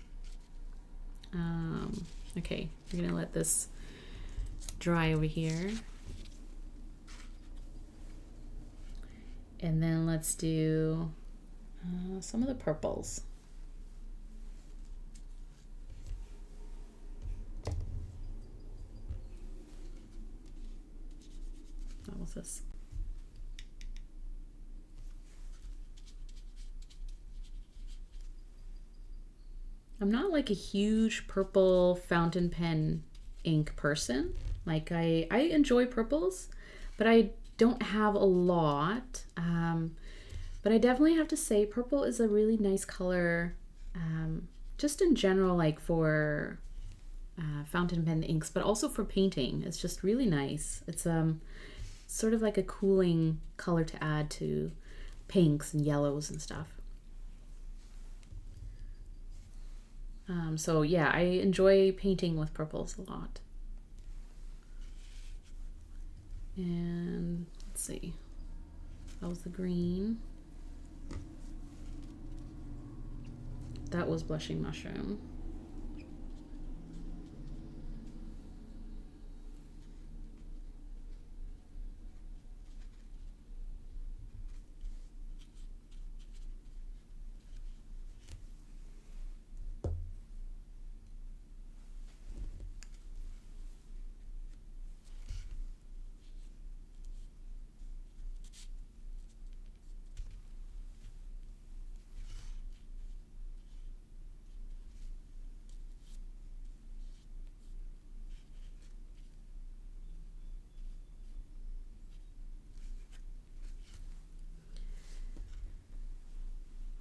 Okay. We're going to let this dry over here. And then let's do some of the purples. What was this? I'm not like a huge purple fountain pen ink person. Like I enjoy purples, but I don't have a lot. But I definitely have to say purple is a really nice color, just in general, like for fountain pen inks, but also for painting. It's just really nice. It's sort of like a cooling color to add to pinks and yellows and stuff. So yeah, I enjoy painting with purples a lot. And let's see, that was the green. That was Blushing Mushroom.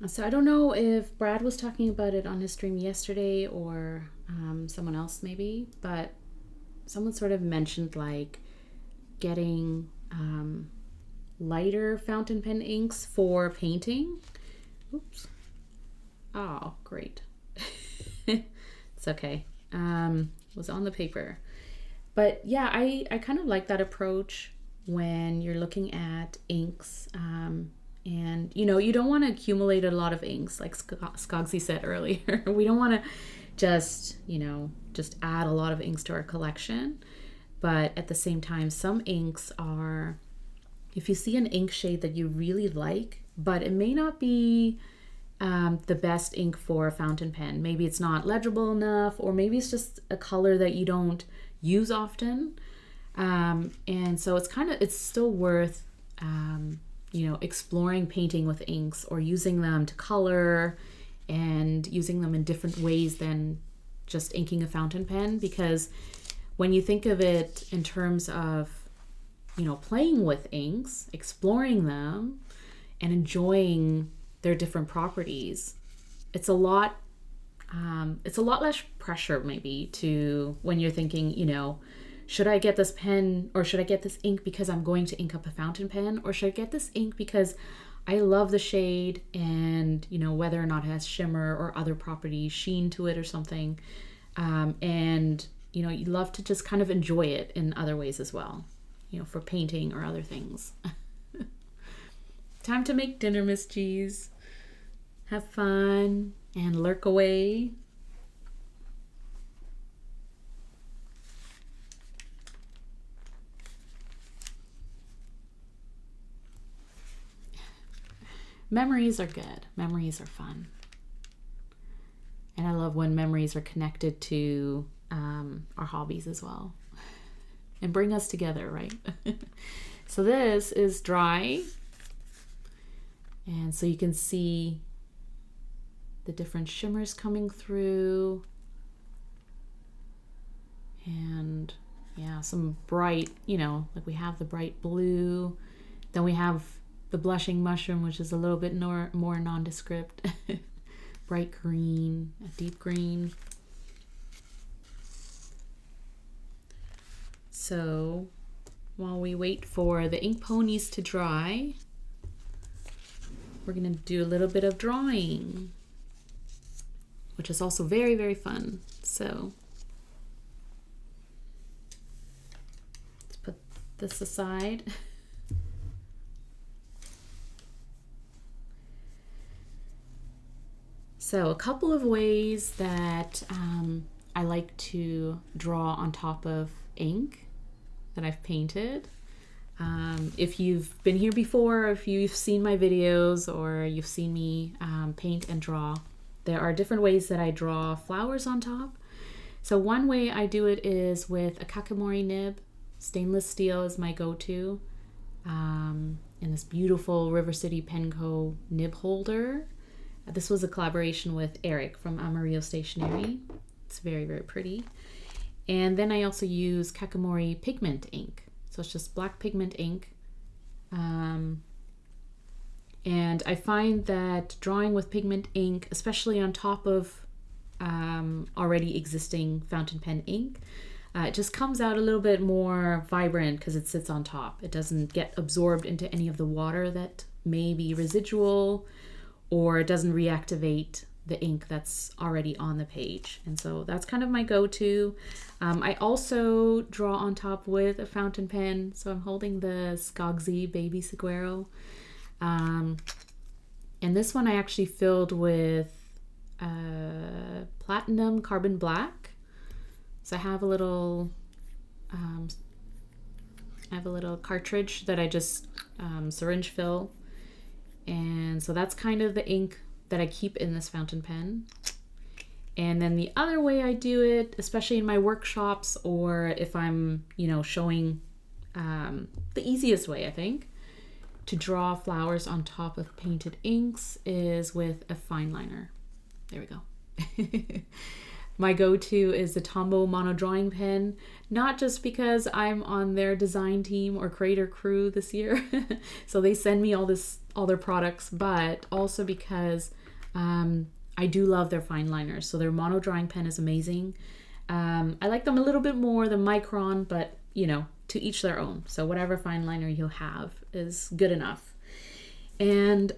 So I don't know if Brad was talking about it on his stream yesterday or someone else maybe, but someone sort of mentioned like getting lighter fountain pen inks for painting. Oops. Oh, great. It's okay. It was on the paper. But yeah, I kind of like that approach when you're looking at inks. And, you know, you don't want to accumulate a lot of inks, like Skogsy said earlier. We don't want to just, you know, just add a lot of inks to our collection. But at the same time, some inks are, if you see an ink shade that you really like, but it may not be the best ink for a fountain pen. Maybe it's not legible enough, or maybe it's just a color that you don't use often. And so it's still worth, you know, exploring painting with inks or using them to color and using them in different ways than just inking a fountain pen. Because when you think of it in terms of, you know, playing with inks, exploring them and enjoying their different properties, it's a lot less pressure maybe to when you're thinking, you know, should I get this pen or should I get this ink because I'm going to ink up a fountain pen, or should I get this ink because I love the shade and, you know, whether or not it has shimmer or other properties, sheen to it or something. And, you know, you love to just kind of enjoy it in other ways as well, you know, for painting or other things. Time to make dinner, Miss G's. Have fun and lurk away. Memories are good. Memories are fun. And I love when memories are connected to our hobbies as well. And bring us together, right? So this is dry. And so you can see the different shimmers coming through. And yeah, some bright, you know, like we have the bright blue. Then we have the blushing mushroom, which is a little bit more nondescript. Bright green, a deep green. So while we wait for the ink ponies to dry, we're gonna do a little bit of drawing, which is also very, very fun. So let's put this aside. So a couple of ways that I like to draw on top of ink that I've painted. If you've been here before, or if you've seen my videos, or you've seen me paint and draw, there are different ways that I draw flowers on top. So one way I do it is with a kakimori nib. Stainless steel is my go-to. In this beautiful River City Penco nib holder. This was a collaboration with Eric from Amarillo Stationery. It's very, very pretty. And then I also use kakimori pigment ink. So it's just black pigment ink. And I find that drawing with pigment ink, especially on top of already existing fountain pen ink, it just comes out a little bit more vibrant because it sits on top. It doesn't get absorbed into any of the water that may be residual, or it doesn't reactivate the ink that's already on the page. And so that's kind of my go-to. I also draw on top with a fountain pen. So I'm holding the Skogsy Baby Saguaro. And this one I actually filled with platinum carbon black. So I have a little cartridge that I just syringe fill. And so that's kind of the ink that I keep in this fountain pen. And then the other way I do it, especially in my workshops, or if I'm, you know, showing the easiest way, I think, to draw flowers on top of painted inks is with a fine liner. There we go. My go-to is the Tombow mono drawing pen, not just because I'm on their design team or creator crew this year, so they send me all their products, but also because I do love their fine liners. So their mono drawing pen is amazing. I like them a little bit more than Micron, but you know, to each their own. So whatever fine liner you have is good enough. And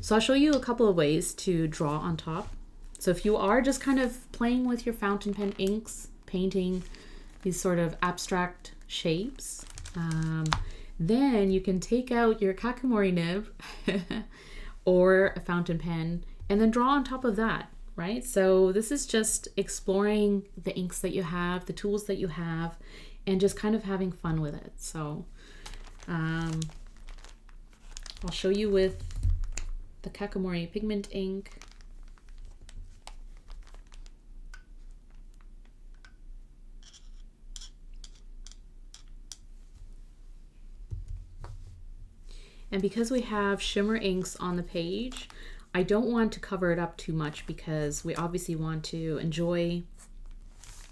so I'll show you a couple of ways to draw on top. So if you are just kind of playing with your fountain pen inks, painting these sort of abstract shapes, then you can take out your kakimori nib or a fountain pen and then draw on top of that, right? So this is just exploring the inks that you have, the tools that you have, and just kind of having fun with it. So I'll show you with the kakimori pigment ink. And because we have shimmer inks on the page, I don't want to cover it up too much because we obviously want to enjoy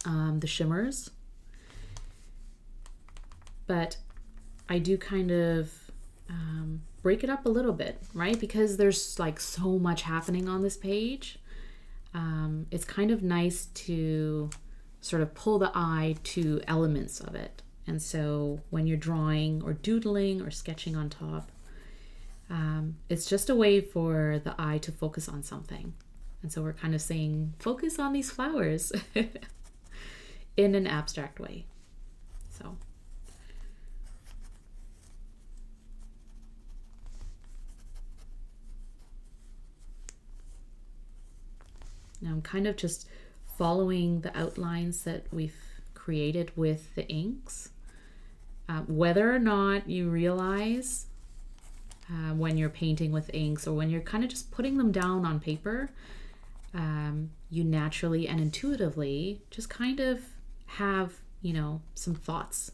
the shimmers. But I do kind of break it up a little bit, right? Because there's like so much happening on this page. It's kind of nice to sort of pull the eye to elements of it. And so when you're drawing or doodling or sketching on top, it's just a way for the eye to focus on something. And so we're kind of saying, focus on these flowers in an abstract way. So. Now I'm kind of just following the outlines that we've created with the inks. Whether or not you realize when you're painting with inks or when you're kind of just putting them down on paper, you naturally and intuitively just kind of have, you know, some thoughts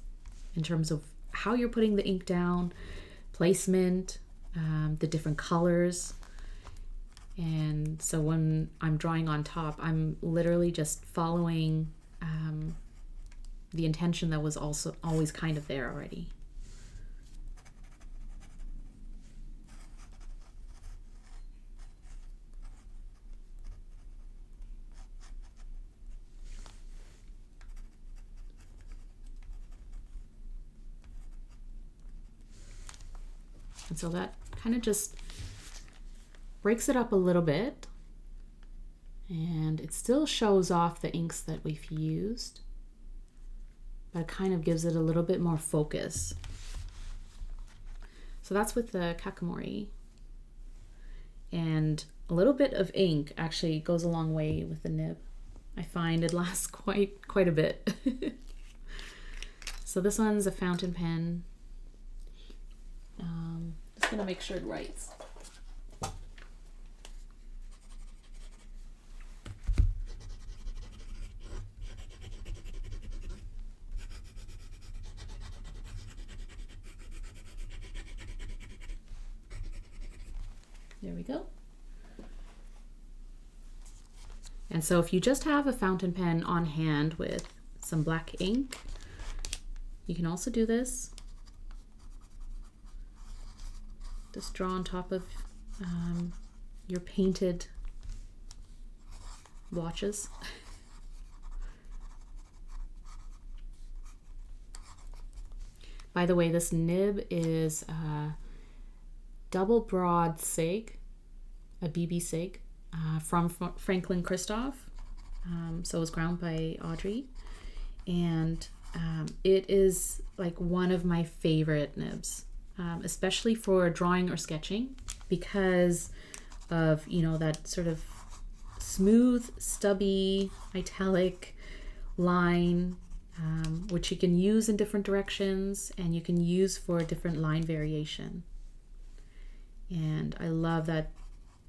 in terms of how you're putting the ink down, placement, the different colors. And so when I'm drawing on top, I'm literally just following the intention that was also always kind of there already. And so that kind of just breaks it up a little bit, and it still shows off the inks that we've used, but it kind of gives it a little bit more focus. So that's with the Kakamori. And a little bit of ink actually goes a long way with the nib. I find it lasts quite a bit. So this one's a fountain pen. Just gonna make sure it writes. There we go. And so if you just have a fountain pen on hand with some black ink, you can also do this. Just draw on top of your painted blotches. By the way, this nib is double broad sig, a BB sig from Franklin Christoph. So it was ground by Audrey, and it is like one of my favorite nibs, especially for drawing or sketching, because of, you know, that sort of smooth, stubby, italic line, which you can use in different directions and you can use for different line variation. And I love that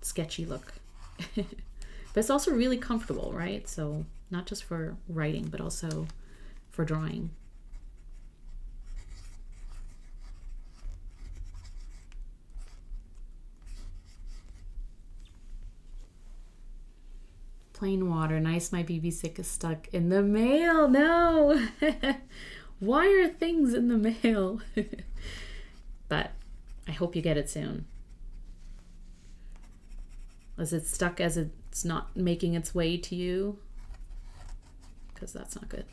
sketchy look. But it's also really comfortable, right? So not just for writing, but also for drawing. Plain water. Nice, my BB stick is stuck in the mail. No! Why are things in the mail? But I hope you get it soon. Is it stuck as it's not making its way to you? Because that's not good.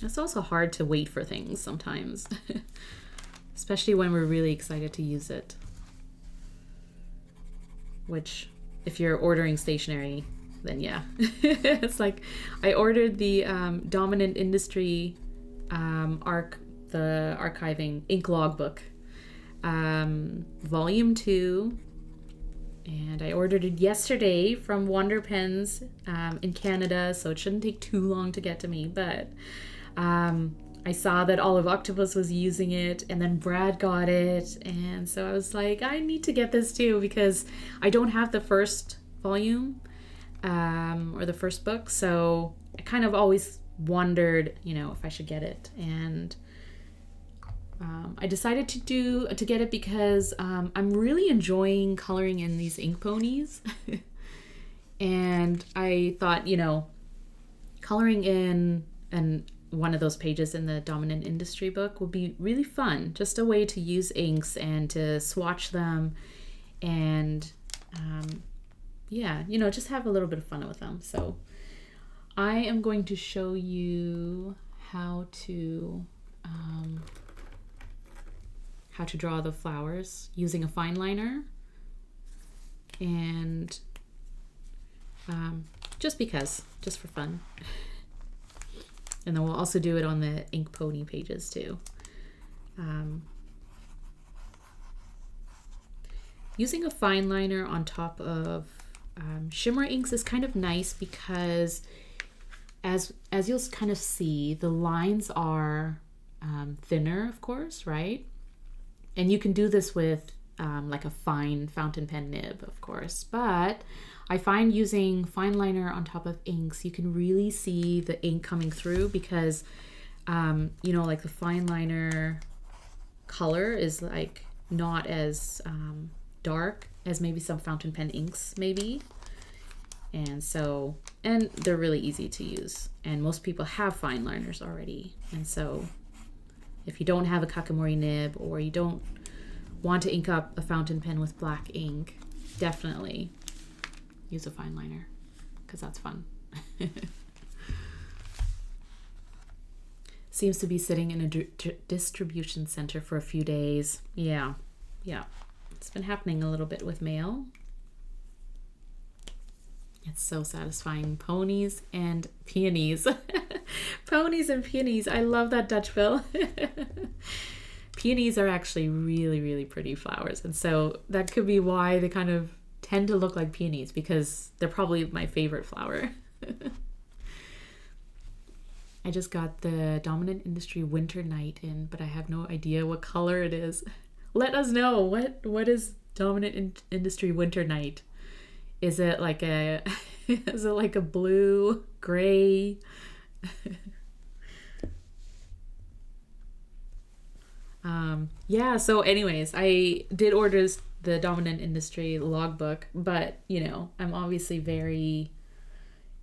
It's also hard to wait for things sometimes, especially when we're really excited to use it. Which, if you're ordering stationery, then yeah. It's like, I ordered the Dominant Industry the archiving ink logbook, volume 2, and I ordered it yesterday from Wonder Pens in Canada, so it shouldn't take too long to get to me, but I saw that Olive Octopus was using it, and then Brad got it, and so I was like, I need to get this too, because I don't have the first volume or the first book, so I kind of always wondered, you know, if I should get it. And I decided to get it because I'm really enjoying coloring in these ink ponies. And I thought, you know, coloring in one of those pages in the Dominant Industry book would be really fun. Just a way to use inks and to swatch them and yeah, you know, just have a little bit of fun with them. So I am going to show you how to draw the flowers using a fine liner, and just for fun. And then we'll also do it on the ink pony pages too. Using a fine liner on top of shimmer inks is kind of nice because as you'll kind of see, the lines are thinner, of course, right? And you can do this with like a fine fountain pen nib, of course, but I find using fine liner on top of inks, you can really see the ink coming through because, you know, like the fine liner color is like not as dark as maybe some fountain pen inks maybe. And so, and they're really easy to use. And most people have fine liners already. And so if you don't have a Kakimori nib or you don't want to ink up a fountain pen with black ink, definitely use a fine liner because that's fun. Seems to be sitting in a distribution center for a few days. Yeah. It's been happening a little bit with mail. It's so satisfying. Ponies and peonies. Ponies and peonies. I love that Dutch bill. Peonies are actually really, really pretty flowers. And so that could be why they kind of tend to look like peonies, because they're probably my favorite flower. I just got the Dominant Industry Winter Night in, but I have no idea what color it is. Let us know. What is Dominant Industry Winter Night? Is it like a is it like a blue, gray? Yeah, so anyways, I did order the Dominant Industry logbook, but you know, I'm obviously very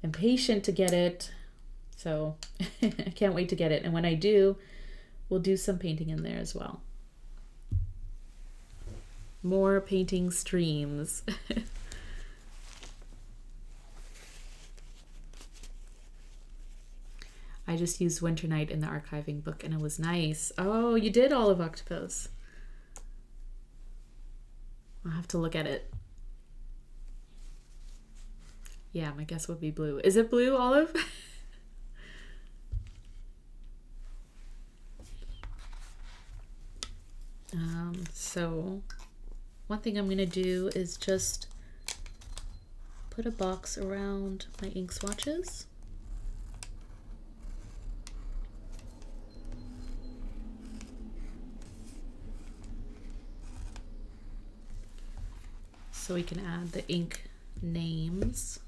impatient to get it. So I can't wait to get it. And when I do, we'll do some painting in there as well. More painting streams. I just used Winter Night in the archiving book and it was nice. Oh, you did Olive Octopus. I'll have to look at it. Yeah, my guess would be blue. Is it blue, Olive? So one thing I'm gonna do is just put a box around my ink swatches. So we can add the ink names.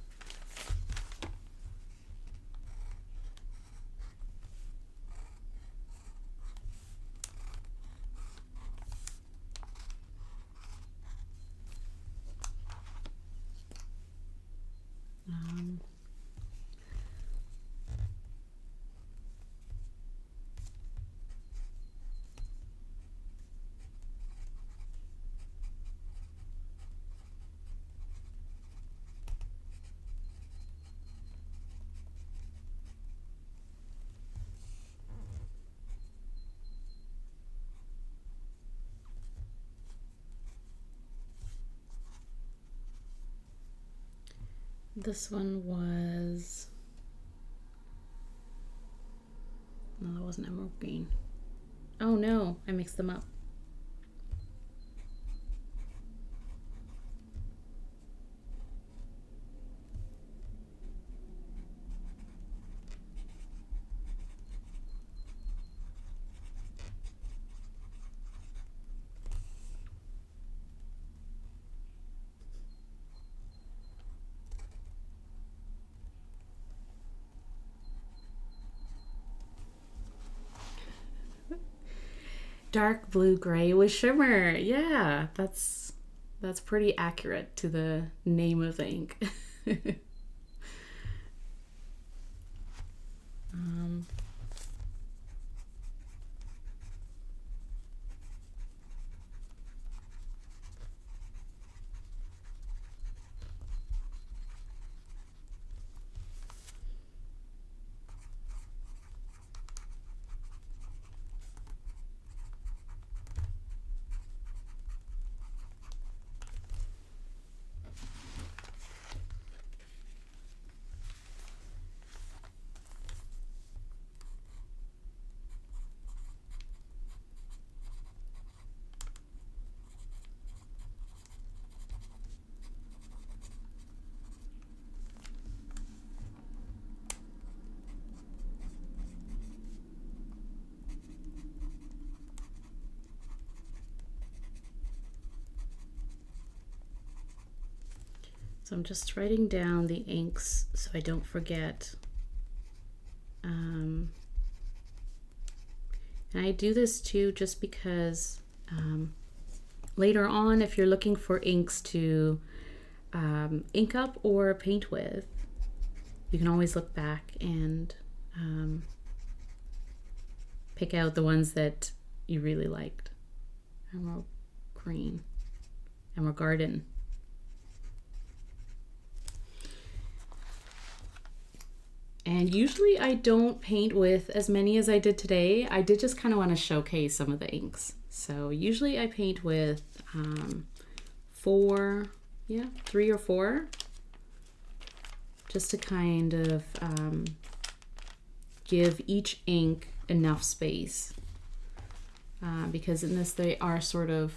This one was, no, that wasn't emerald green. Oh no, I mixed them up. Dark blue gray with shimmer. Yeah, that's pretty accurate to the name of the ink. So I'm just writing down the inks so I don't forget. And I do this too just because later on, if you're looking for inks to ink up or paint with, you can always look back and pick out the ones that you really liked. Emerald green, Emerald Garden. And usually I don't paint with as many as I did today. I did just kind of want to showcase some of the inks. So usually I paint with 3 or 4, just to kind of give each ink enough space. Because in this they are sort of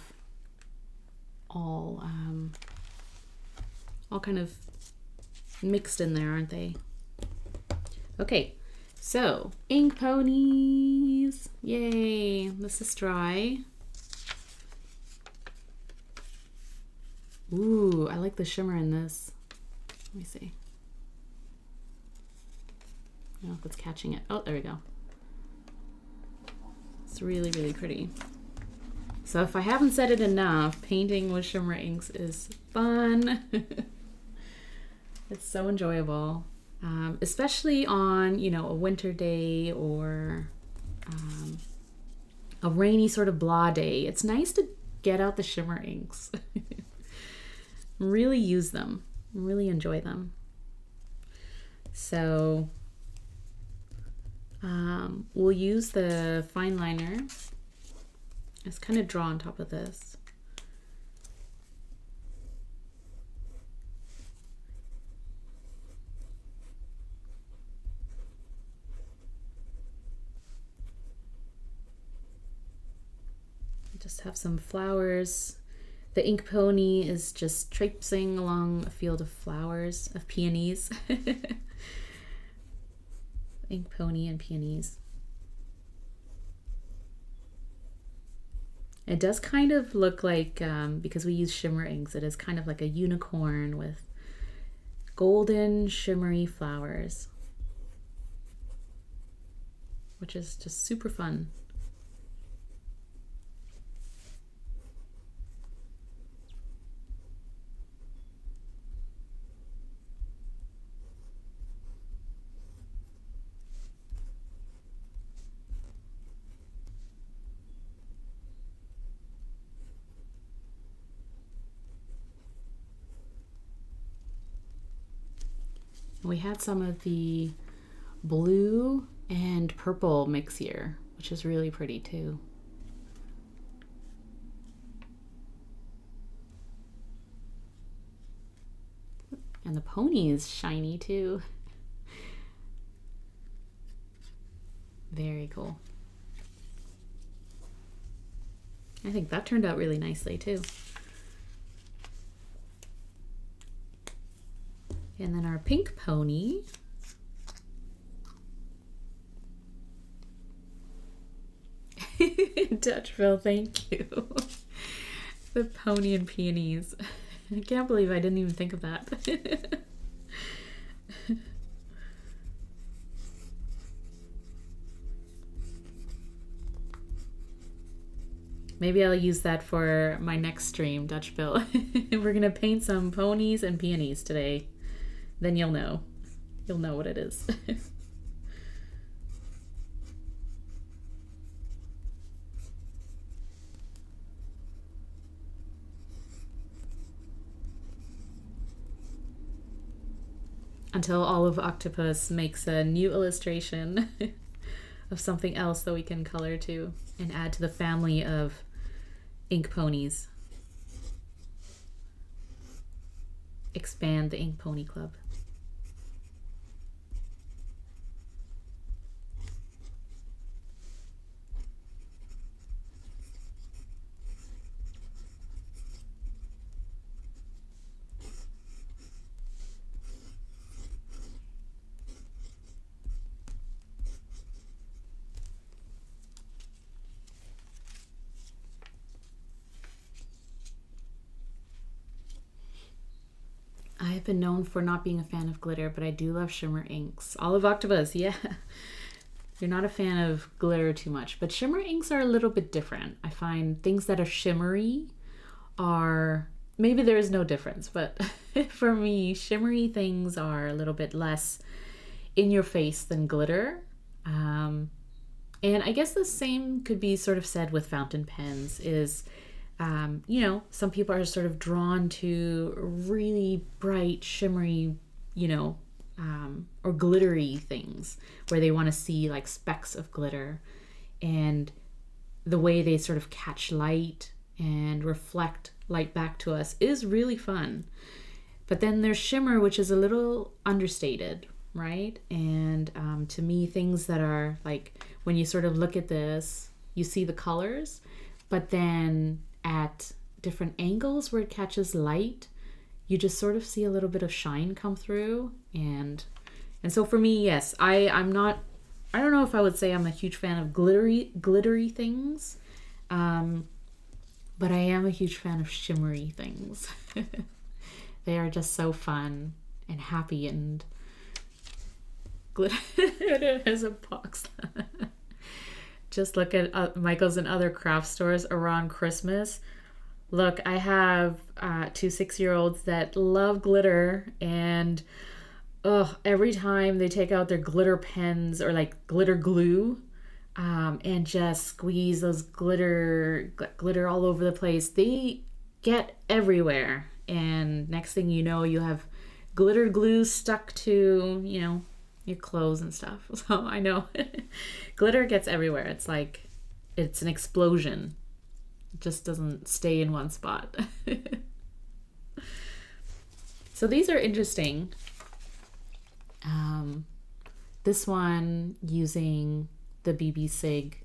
all kind of mixed in there, aren't they? Okay, so ink ponies, yay, this is dry. Ooh, I like the shimmer in this. Let me see. I don't know if it's catching it. Oh, there we go. It's really, really pretty. So if I haven't said it enough, painting with shimmer inks is fun. It's so enjoyable. Especially on, you know, a winter day or a rainy sort of blah day. It's nice to get out the shimmer inks. Really use them, really enjoy them. So we'll use the fine liner. Just kind of draw on top of this. Just have some flowers. The ink pony is just traipsing along a field of flowers, of peonies. Ink pony and peonies. It does kind of look like, because we use shimmer inks, it is kind of like a unicorn with golden shimmery flowers, which is just super fun. We had some of the blue and purple mix here, which is really pretty too. And the pony is shiny too. Very cool. I think that turned out really nicely too. And then our pink pony. Dutchville, thank you. The pony and peonies. I can't believe I didn't even think of that. Maybe I'll use that for my next stream, Dutchville. We're gonna paint some ponies and peonies today. Then you'll know. You'll know what it is. Until Olive Octopus makes a new illustration of something else that we can color to and add to the family of ink ponies. Expand the Ink Pony Club. I've been known for not being a fan of glitter, but I do love shimmer inks. Olive Octopus, yeah. You're not a fan of glitter too much, but shimmer inks are a little bit different. I find things that are shimmery are, maybe there is no difference, but for me, shimmery things are a little bit less in your face than glitter. And I guess the same could be sort of said with fountain pens is, you know, some people are sort of drawn to really bright, shimmery, you know, or glittery things where they want to see like specks of glitter, and the way they sort of catch light and reflect light back to us is really fun. But then there's shimmer, which is a little understated, right? And to me, things that are like, when you sort of look at this, you see the colors, but then at different angles where it catches light, you just sort of see a little bit of shine come through. And so for me, yes, I don't know if I would say I'm a huge fan of glittery things, but I am a huge fan of shimmery things. They are just so fun and happy, and glitter is a box. Just look at Michael's and other craft stores around Christmas. Look, I have 2 6-year-olds that love glitter, and every time they take out their glitter pens or like glitter glue, and just squeeze those glitter all over the place, they get everywhere. And next thing you know, you have glitter glue stuck to, you know, your clothes and stuff. So I know glitter gets everywhere. It's like, it's an explosion. It just doesn't stay in one spot. So these are interesting. This one using the BB Sig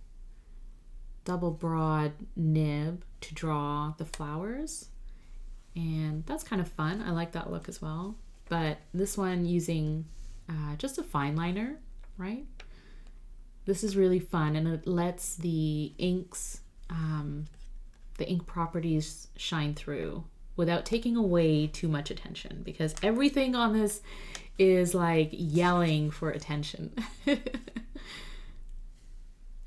double broad nib to draw the flowers, and that's kind of fun. I like that look as well. But this one using just a fine liner, right? This is really fun, and it lets the inks, the ink properties shine through without taking away too much attention, because everything on this is like yelling for attention.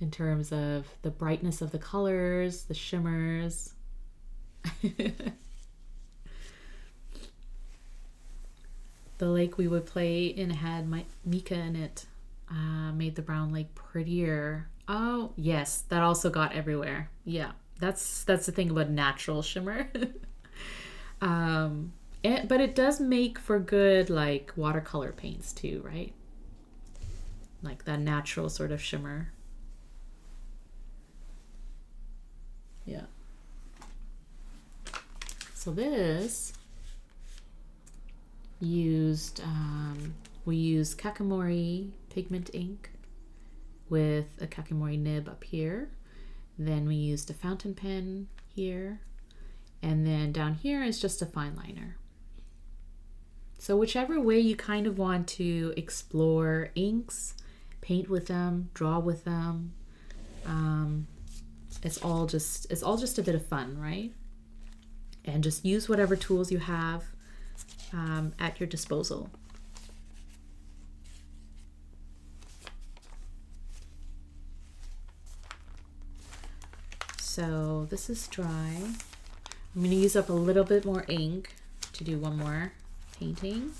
In terms of the brightness of the colors, the shimmers. The lake we would play in had mica in it. Made the brown lake prettier. Oh, yes, that also got everywhere. Yeah, that's the thing about natural shimmer. But it does make for good like watercolor paints too, right? Like that natural sort of shimmer. Yeah. So this used, we used Kakimori pigment ink with a Kakimori nib up here. Then we used a fountain pen here. And then down here is just a fine liner. So whichever way you kind of want to explore inks, paint with them, draw with them, it's all just a bit of fun, right? And just use whatever tools you have at your disposal. So this is dry. I'm going to use up a little bit more ink to do one more painting.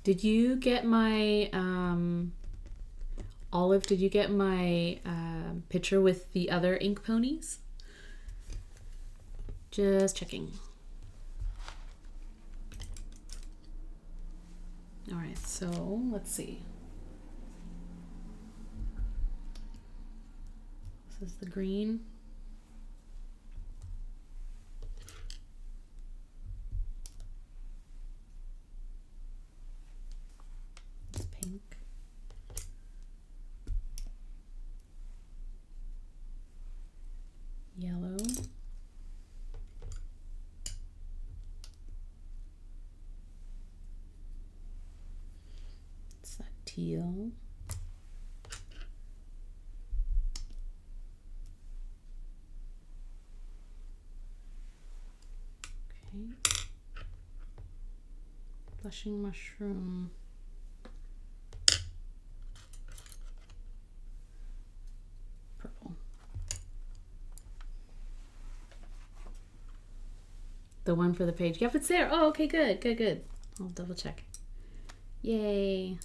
Did you get my, Olive, did you get my picture with the other ink ponies? Just checking. All right, so let's see. This is the green. It's pink. Yellow. teal. Okay. Blushing mushroom. Purple. The one for the page. Yep, it's there. Oh, okay, good, good, good. I'll double check. Yay.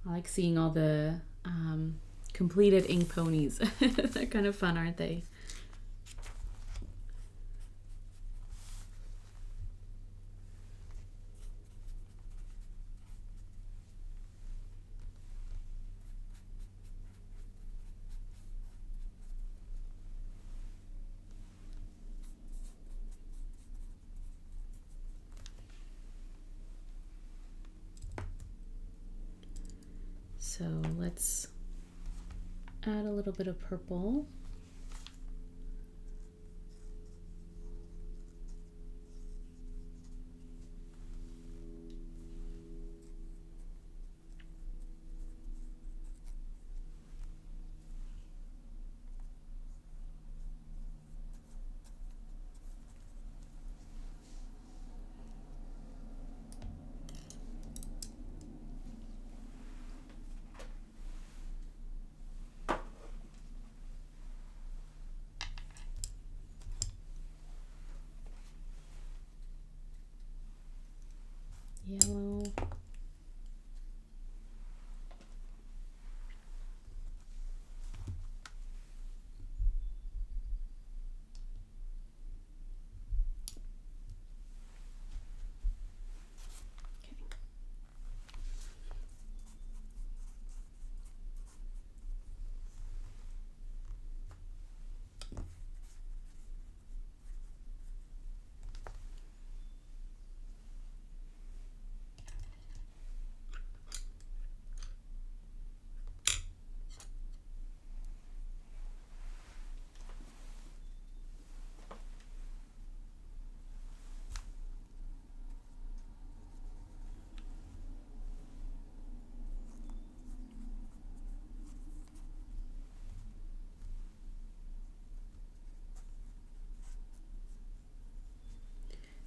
I like seeing all the completed ink ponies. They're kind of fun, aren't they? So let's add a little bit of purple. Yellow.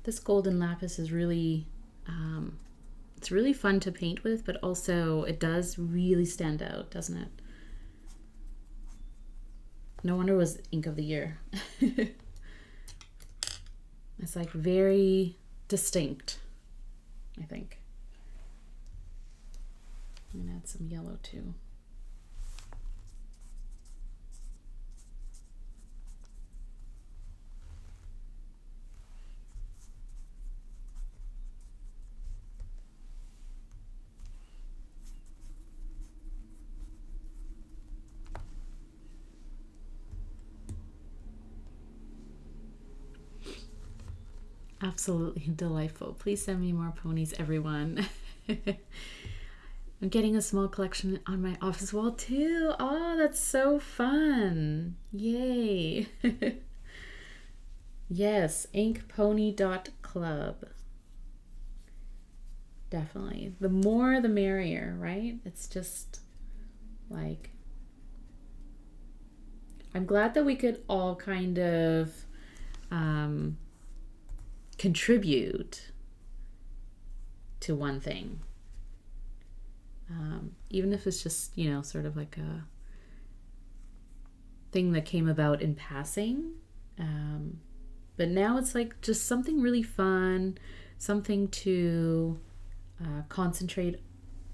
This golden lapis is really, it's really fun to paint with, but also it does really stand out, doesn't it? No wonder it was ink of the year. It's like very distinct, I think. I'm gonna add some yellow too. Absolutely delightful. Please send me more ponies, everyone. I'm getting a small collection on my office wall too. Oh, that's so fun. Yay. Yes, inkpony.club. Definitely. The more the merrier, right? It's just like, I'm glad that we could all kind of contribute to one thing, even if it's just, you know, sort of like a thing that came about in passing, but now it's like just something really fun, something to concentrate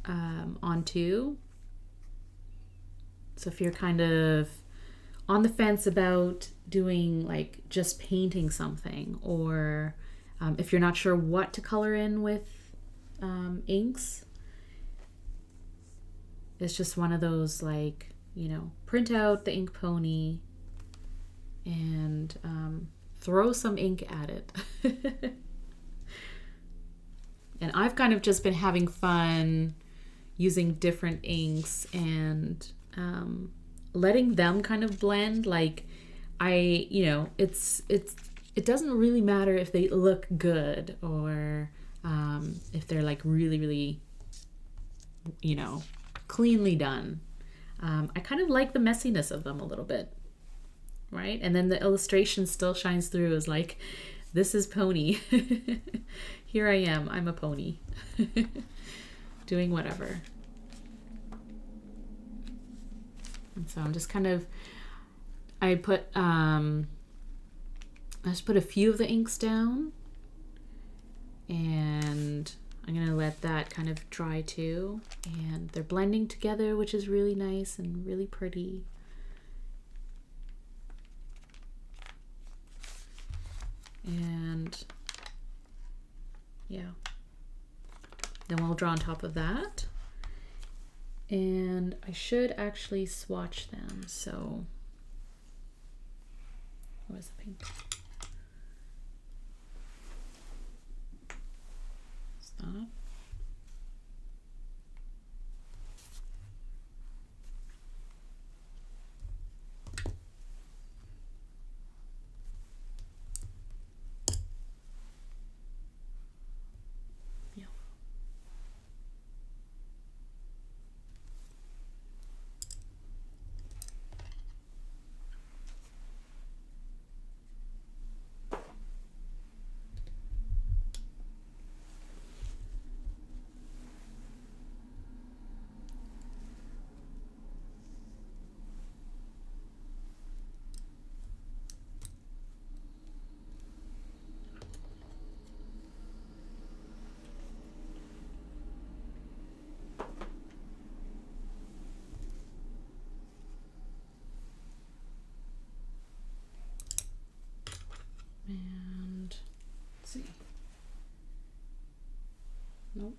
onto. So if you're kind of on the fence about doing like just painting something, or if you're not sure what to color in with inks, it's just one of those, like, you know, print out the ink pony and throw some ink at it. And I've kind of just been having fun using different inks and letting them kind of blend. Like, you know, it doesn't really matter if they look good or if they're like really, really, you know, cleanly done. I kind of like the messiness of them a little bit, right? And then the illustration still shines through as like, this is pony. Here I am, I'm a pony. Doing whatever. And so I'm just kind of, I just put a few of the inks down, and I'm gonna let that kind of dry too. And they're blending together, which is really nice and really pretty. And yeah, then we'll draw on top of that. And I should actually swatch them. So, where's the pink? Stop. And let's see. Nope.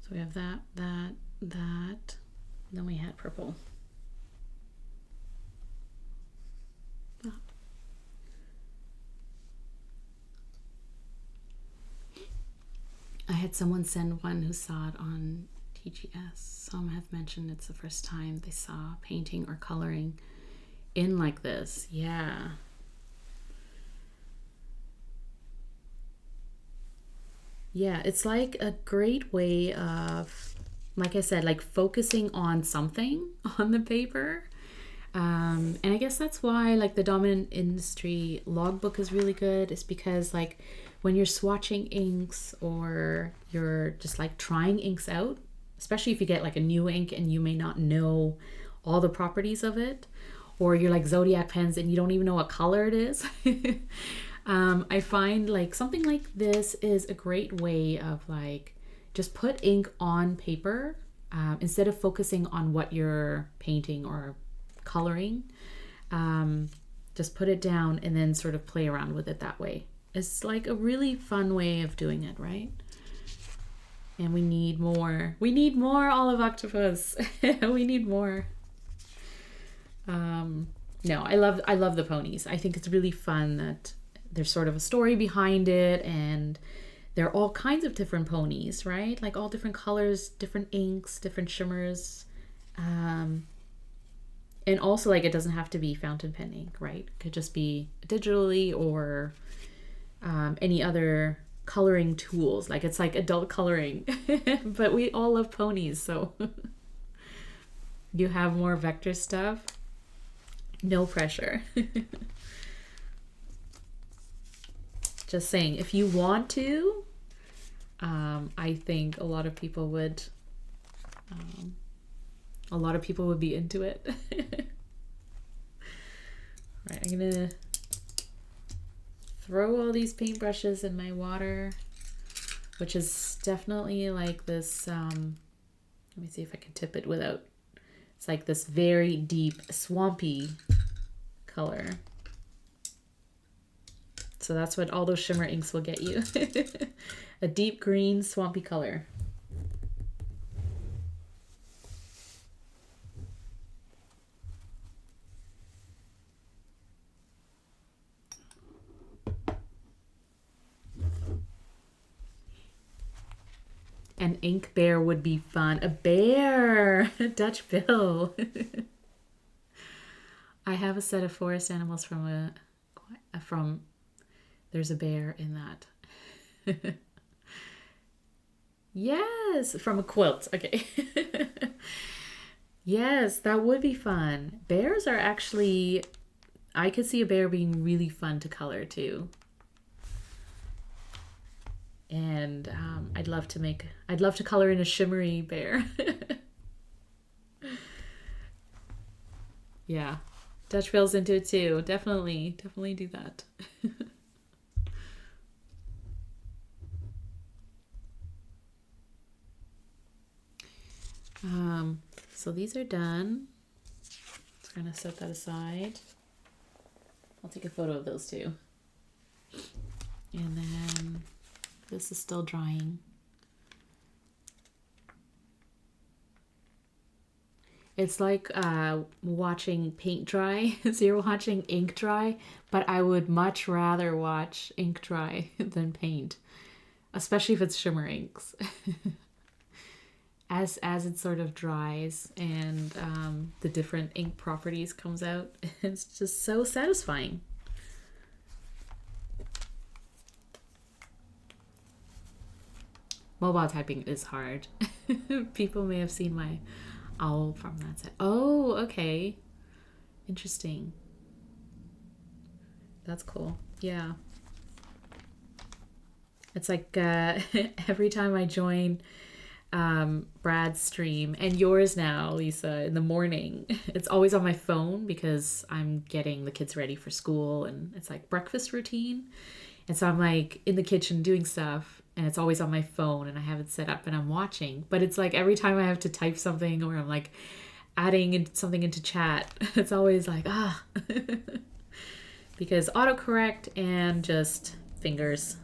So we have that, then we had purple. Ah. I had someone send one who saw it on TGS. Some have mentioned it's the first time they saw painting or coloring in like this. Yeah. Yeah, it's like a great way of, like I said, like focusing on something on the paper. And I guess that's why like the dominant industry logbook is really good, is because like when you're swatching inks or you're just like trying inks out, especially if you get like a new ink and you may not know all the properties of it, or you're like Zodiac pens and you don't even know what color it is. I find like something like this is a great way of like just put ink on paper instead of focusing on what you're painting or coloring. Just put it down and then sort of play around with it that way. It's like a really fun way of doing it, right? And we need more. We need more Olive Octopus. We need more. No, I love the ponies. I think it's really fun that there's sort of a story behind it, and there are all kinds of different ponies, right? Like all different colors, different inks, different shimmers. And also like it doesn't have to be fountain pen ink, right? It could just be digitally or any other coloring tools. Like it's like adult coloring, but we all love ponies, so you have more vector stuff. No pressure. Just saying, if you want to, I think a lot of people would be into it. Right, I'm gonna throw all these paintbrushes in my water, which is definitely like this, let me see if I can tip it without, it's like this very deep swampy color. So that's what all those shimmer inks will get you. A deep green swampy color. An ink bear would be fun. A bear! Dutch bill. I have a set of forest animals from there's a bear in that. Yes, from a quilt. Okay. Yes, that would be fun. Bears are actually, I could see a bear being really fun to color too. And I'd love to color in a shimmery bear. Yeah. Dutch Bill's into it too. Definitely do that. So these are done. Just gonna set that aside. I'll take a photo of those too. And then this is still drying. It's like watching paint dry. So you're watching ink dry, but I would much rather watch ink dry than paint, especially if it's shimmer inks. As it sort of dries and the different ink properties comes out, it's just so satisfying. Mobile typing is hard. People may have seen my owl from that set. Oh, okay. Interesting. That's cool. Yeah. It's like every time I join Brad's stream and yours now, Lisa, in the morning, it's always on my phone because I'm getting the kids ready for school and it's like breakfast routine. And so I'm like in the kitchen doing stuff and it's always on my phone and I have it set up and I'm watching. But it's like every time I have to type something or I'm like adding something into chat, it's always like, because autocorrect and just fingers.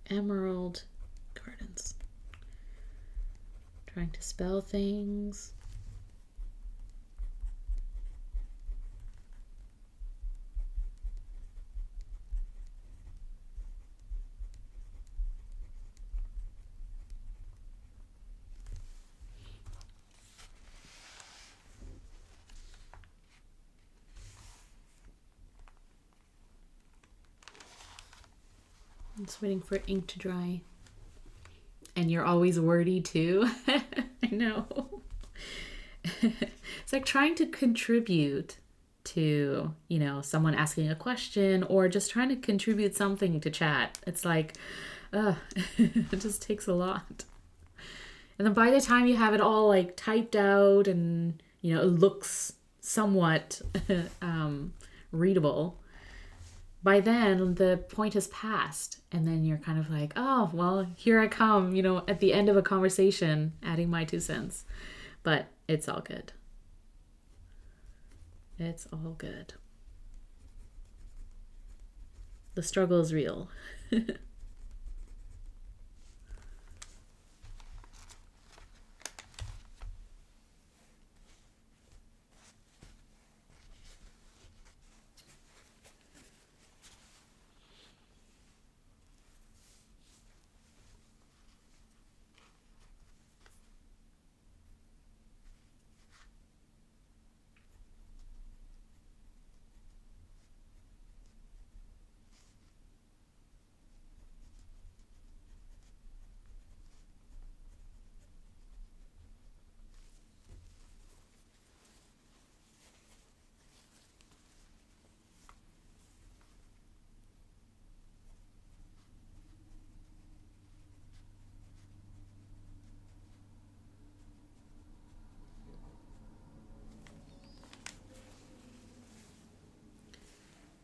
Emerald Gardens. Trying to spell things. I'm just waiting for ink to dry. And you're always wordy too. I know. It's like trying to contribute to, you know, someone asking a question or just trying to contribute something to chat. It's like, it just takes a lot. And then by the time you have it all like typed out and, you know, it looks somewhat readable, by then the point has passed and then you're kind of like, oh, well, here I come, you know, at the end of a conversation, adding my 2 cents. But it's all good. It's all good. The struggle is real.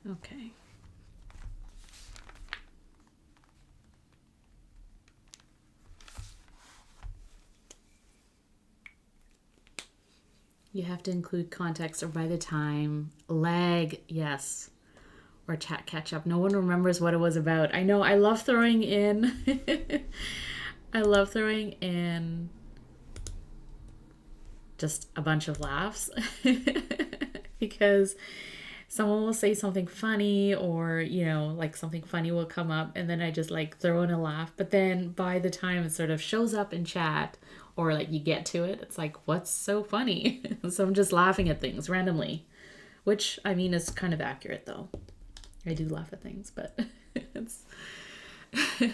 Okay. You have to include context or by the time. Lag, yes. Or chat catch up. No one remembers what it was about. I know, I love throwing in I love throwing in just a bunch of laughs because someone will say something funny, or you know, like something funny will come up, and then I just like throw in a laugh, but then by the time it sort of shows up in chat or like you get to it, it's like, what's so funny? So I'm just laughing at things randomly, which I mean is kind of accurate though. I do laugh at things, but it's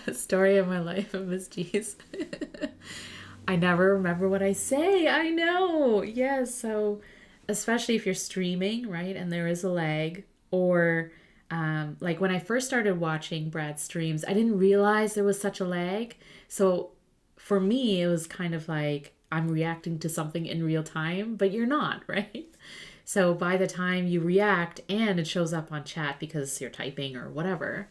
a story of my life of Miss G's. I never remember what I say. I know. Yes. So especially if you're streaming, right? And there is a lag, or like when I first started watching Brad's streams, I didn't realize there was such a lag. So for me, it was kind of like I'm reacting to something in real time, but you're not, right? So by the time you react and it shows up on chat because you're typing or whatever,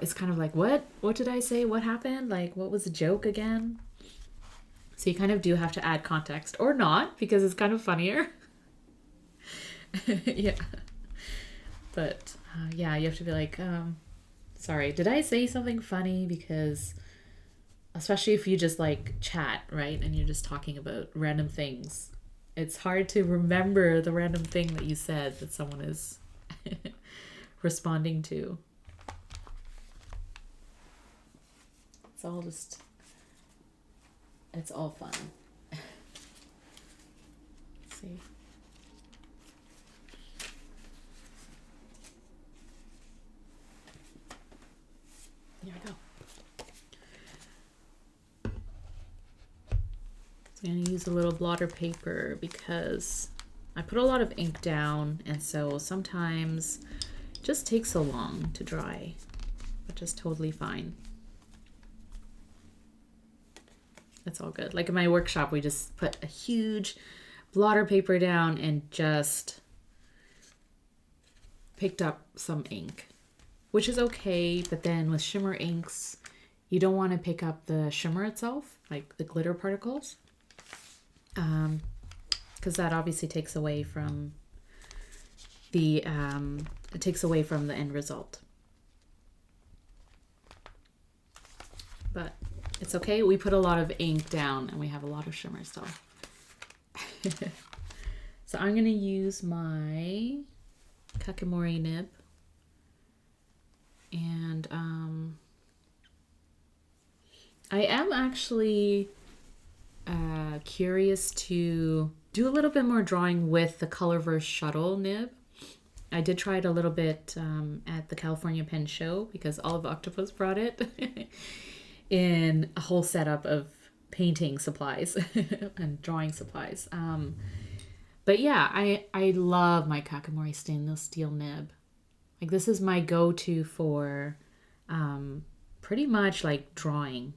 it's kind of like, what? What did I say? What happened? Like, what was the joke again? So you kind of do have to add context, or not, because it's kind of funnier. Yeah. But yeah, you have to be like, sorry, did I say something funny? Because especially if you just like chat, right? And you're just talking about random things. It's hard to remember the random thing that you said that someone is responding to. It's all fun. Let's see. There we go. So I'm going to use a little blotter paper because I put a lot of ink down, and so sometimes it just takes so long to dry, which is totally fine. It's all good. Like in my workshop, we just put a huge blotter paper down and just picked up some ink, which is okay. But then with shimmer inks, you don't want to pick up the shimmer itself, like the glitter particles, because that obviously takes away from the it takes away from the end result. But it's okay. We put a lot of ink down and we have a lot of shimmer still. So I'm going to use my Kakimori nib. And I am actually curious to do a little bit more drawing with the Colorverse shuttle nib. I did try it a little bit at the California Pen Show because Olive Octopus brought it. In a whole setup of painting supplies and drawing supplies. But yeah, I love my Kakimori stainless steel nib. Like this is my go-to for pretty much like drawing.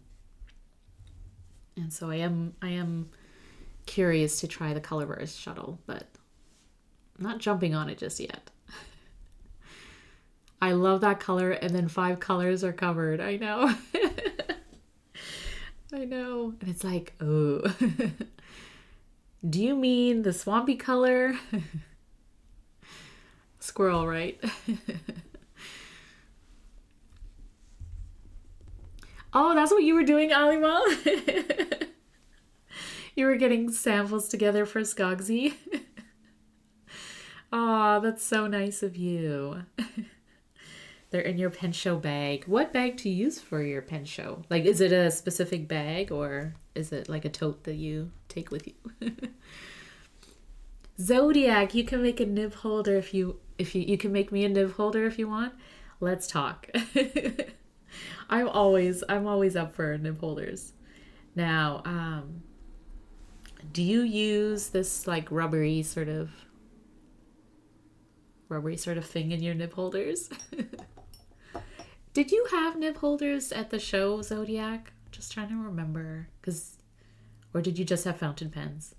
And so I am curious to try the Colorverse shuttle, but I'm not jumping on it just yet. I love that color, and then 5 colors are covered. I know. I know. And it's like, oh, do you mean the swampy color? Squirrel, right? Oh, that's what you were doing, Alima? You were getting samples together for Skogsy? Oh, that's so nice of you. They're in your pen show bag. What bag to use for your pen show? Like, is it a specific bag, or is it like a tote that you take with you? Zodiac, you can make a nib holder if you can make me a nib holder if you want. Let's talk. I'm always up for nib holders. Now, do you use this like rubbery sort of thing in your nib holders? Did you have nib holders at the show, Zodiac? Just trying to remember. Or did you just have fountain pens?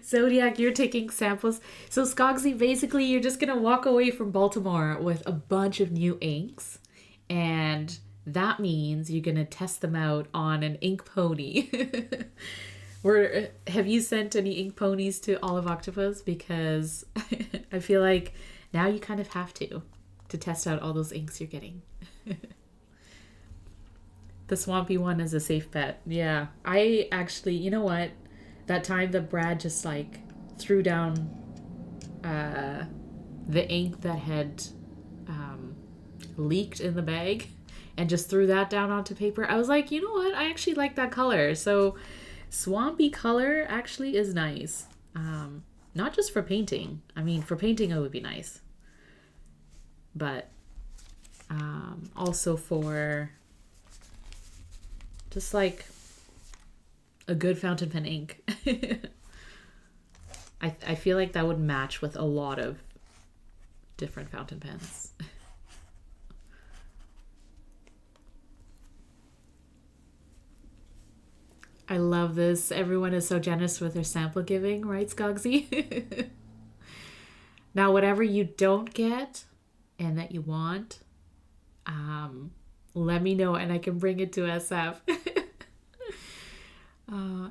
Zodiac, you're taking samples. So Skogsy, basically you're just going to walk away from Baltimore with a bunch of new inks. And that means you're going to test them out on an ink pony. Have you sent any ink ponies to Olive Octopus? Because I feel like now you kind of have to test out all those inks you're getting. The swampy one is a safe bet. Yeah, I actually, you know what? That time that Brad just like threw down the ink that had leaked in the bag and just threw that down onto paper, I was like, you know what? I actually like that color. So swampy color actually is nice. Not just for painting. I mean, for painting it would be nice. But also for just like a good fountain pen ink. I feel like that would match with a lot of different fountain pens. I love this. Everyone is so generous with their sample giving, right, Skogsy? Now, whatever you don't get and that you want, let me know and I can bring it to SF.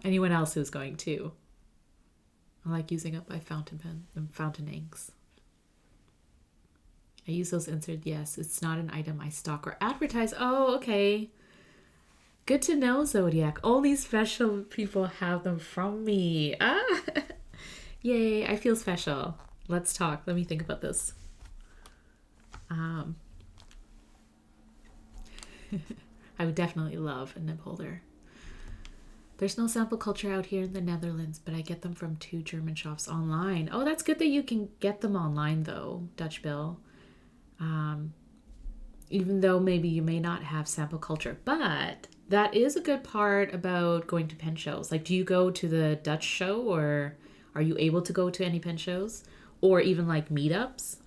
Anyone else who's going to. I like using up my fountain pen and fountain inks. I use those inserts. Yes, it's not an item I stock or advertise. Oh, okay. Good to know, Zodiac. Only special people have them from me. Ah, yay, I feel special. Let's talk. Let me think about this. I would definitely love a nib holder. There's no sample culture out here in the Netherlands, but I get them from 2 German shops online. Oh, that's good that you can get them online though, Dutch Bill. Even though maybe you may not have sample culture, but that is a good part about going to pen shows. Like, do you go to the Dutch show, or are you able to go to any pen shows, or even like meetups?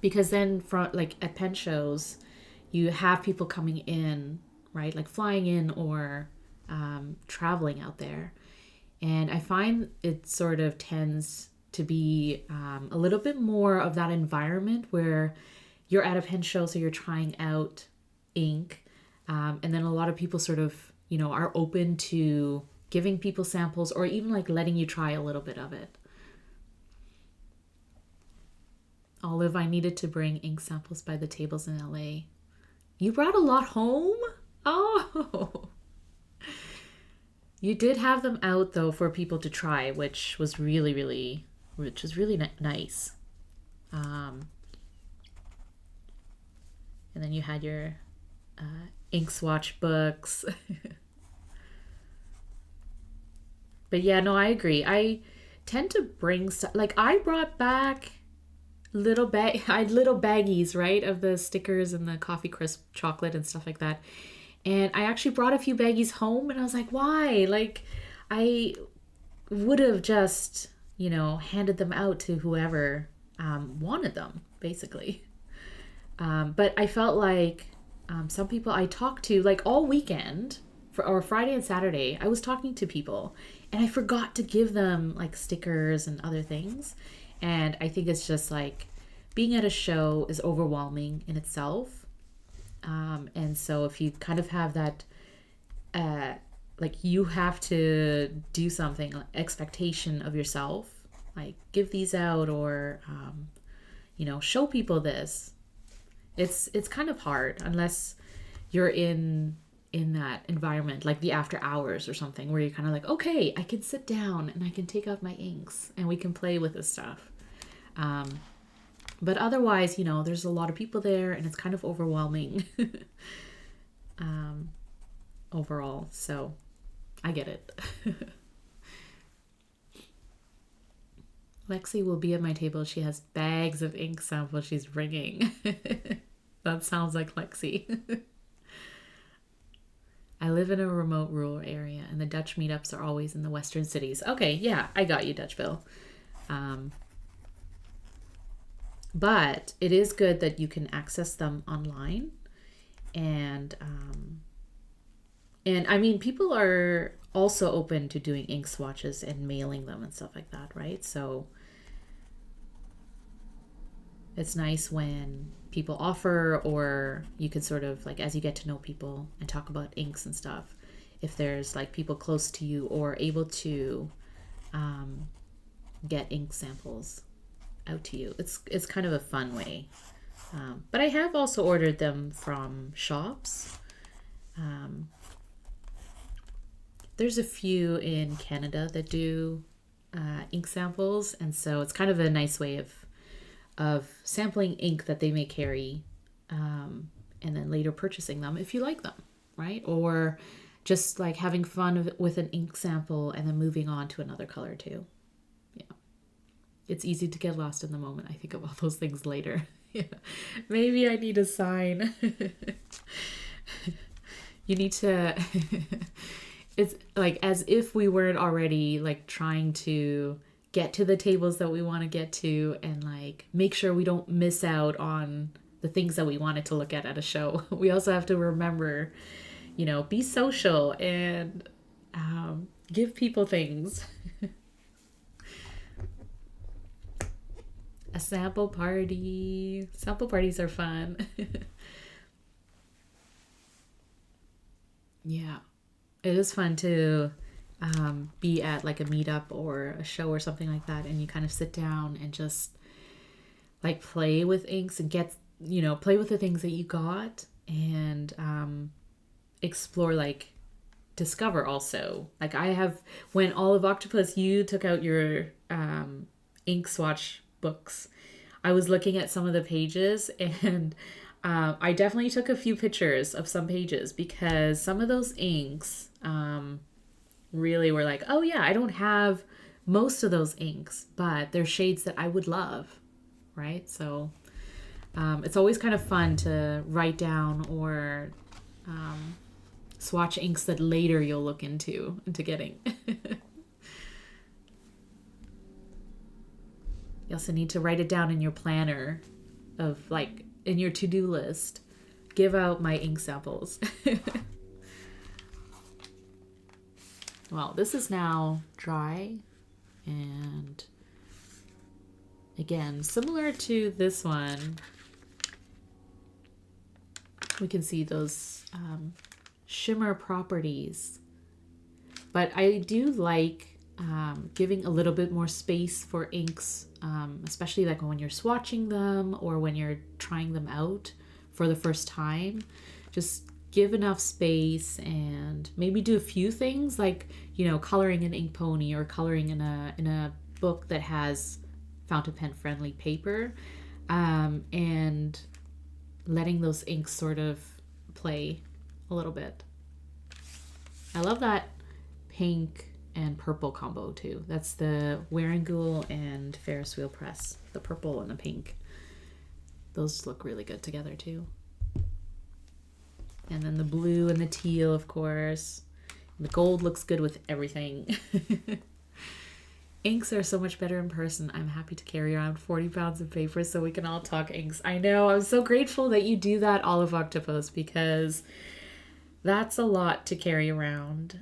Because then like at pen shows, you have people coming in, right? Like flying in or traveling out there. And I find it sort of tends to be a little bit more of that environment where you're at a pen show, so you're trying out ink. And then a lot of people sort of, you know, are open to giving people samples or even like letting you try a little bit of it. Olive, I needed to bring ink samples by the tables in LA. You brought a lot home? Oh, you did have them out though for people to try, which was really nice. And then you had your ink swatch books. But yeah, no, I agree. I tend to bring stuff. Like I brought back I had little baggies, right, of the stickers and the coffee crisp chocolate and stuff like that. And I actually brought a few baggies home, and I was like, why? Like, I would have just, you know, handed them out to whoever wanted them, basically. But I felt like some people I talked to, like all weekend, or Friday and Saturday, I was talking to people, and I forgot to give them like stickers and other things. And I think it's just like being at a show is overwhelming in itself. And so if you kind of have that, like you have to do something, like expectation of yourself, like give these out or, you know, show people this. It's kind of hard unless you're in that environment, like the after hours or something, where you're kind of like, okay, I can sit down and I can take out my inks and we can play with this stuff. But otherwise, you know, there's a lot of people there and it's kind of overwhelming overall. So I get it. Lexi will be at my table. She has bags of ink samples she's bringing. That sounds like Lexi. I live in a remote rural area and the Dutch meetups are always in the western cities. Okay, yeah, I got you, Dutch Bill. But it is good that you can access them online. And I mean, people are also open to doing ink swatches and mailing them and stuff like that, right? So It's nice when people offer, or you can sort of like, as you get to know people and talk about inks and stuff, if there's like people close to you or able to get ink samples out to you. It's kind of a fun way. But I have also ordered them from shops. There's a few in Canada that do ink samples, and so it's kind of a nice way of sampling ink that they may carry, and then later purchasing them if you like them, right? Or just like having fun with an ink sample and then moving on to another color too. Yeah. It's easy to get lost in the moment. I think of all those things later. Yeah. Maybe I need a sign. You need to... It's like as if we weren't already like trying to get to the tables that we want to get to and like make sure we don't miss out on the things that we wanted to look at a show. We also have to remember, you know, be social and give people things. A sample party. Sample parties are fun. Yeah. It is fun to be at like a meetup or a show or something like that, and you kind of sit down and just like play with inks and get, you know, play with the things that you got and explore, like discover also. Like I have, when all of Octopus, you took out your ink swatch books, I was looking at some of the pages and I definitely took a few pictures of some pages because some of those inks really were like, oh yeah, I don't have most of those inks, but they're shades that I would love, right? So it's always kind of fun to write down or swatch inks that later you'll look into getting. You also need to write it down in your planner of like in your to-do list. Give out my ink samples. Well, this is now dry, and again, similar to this one, we can see those shimmer properties, but I do like giving a little bit more space for inks, especially like when you're swatching them or when you're trying them out for the first time. Just give enough space and maybe do a few things like, you know, coloring an ink pony or coloring in a book that has fountain pen friendly paper, and letting those inks sort of play a little bit. I love that pink and purple combo too. That's the Wearingeul and Ferris wheel press, the purple and the pink. Those look really good together too. And then the blue and the teal, of course. The gold looks good with everything. Inks are so much better in person. I'm happy to carry around 40 pounds of paper so we can all talk inks. I know, I'm so grateful that you do that, all of Octopus, because that's a lot to carry around.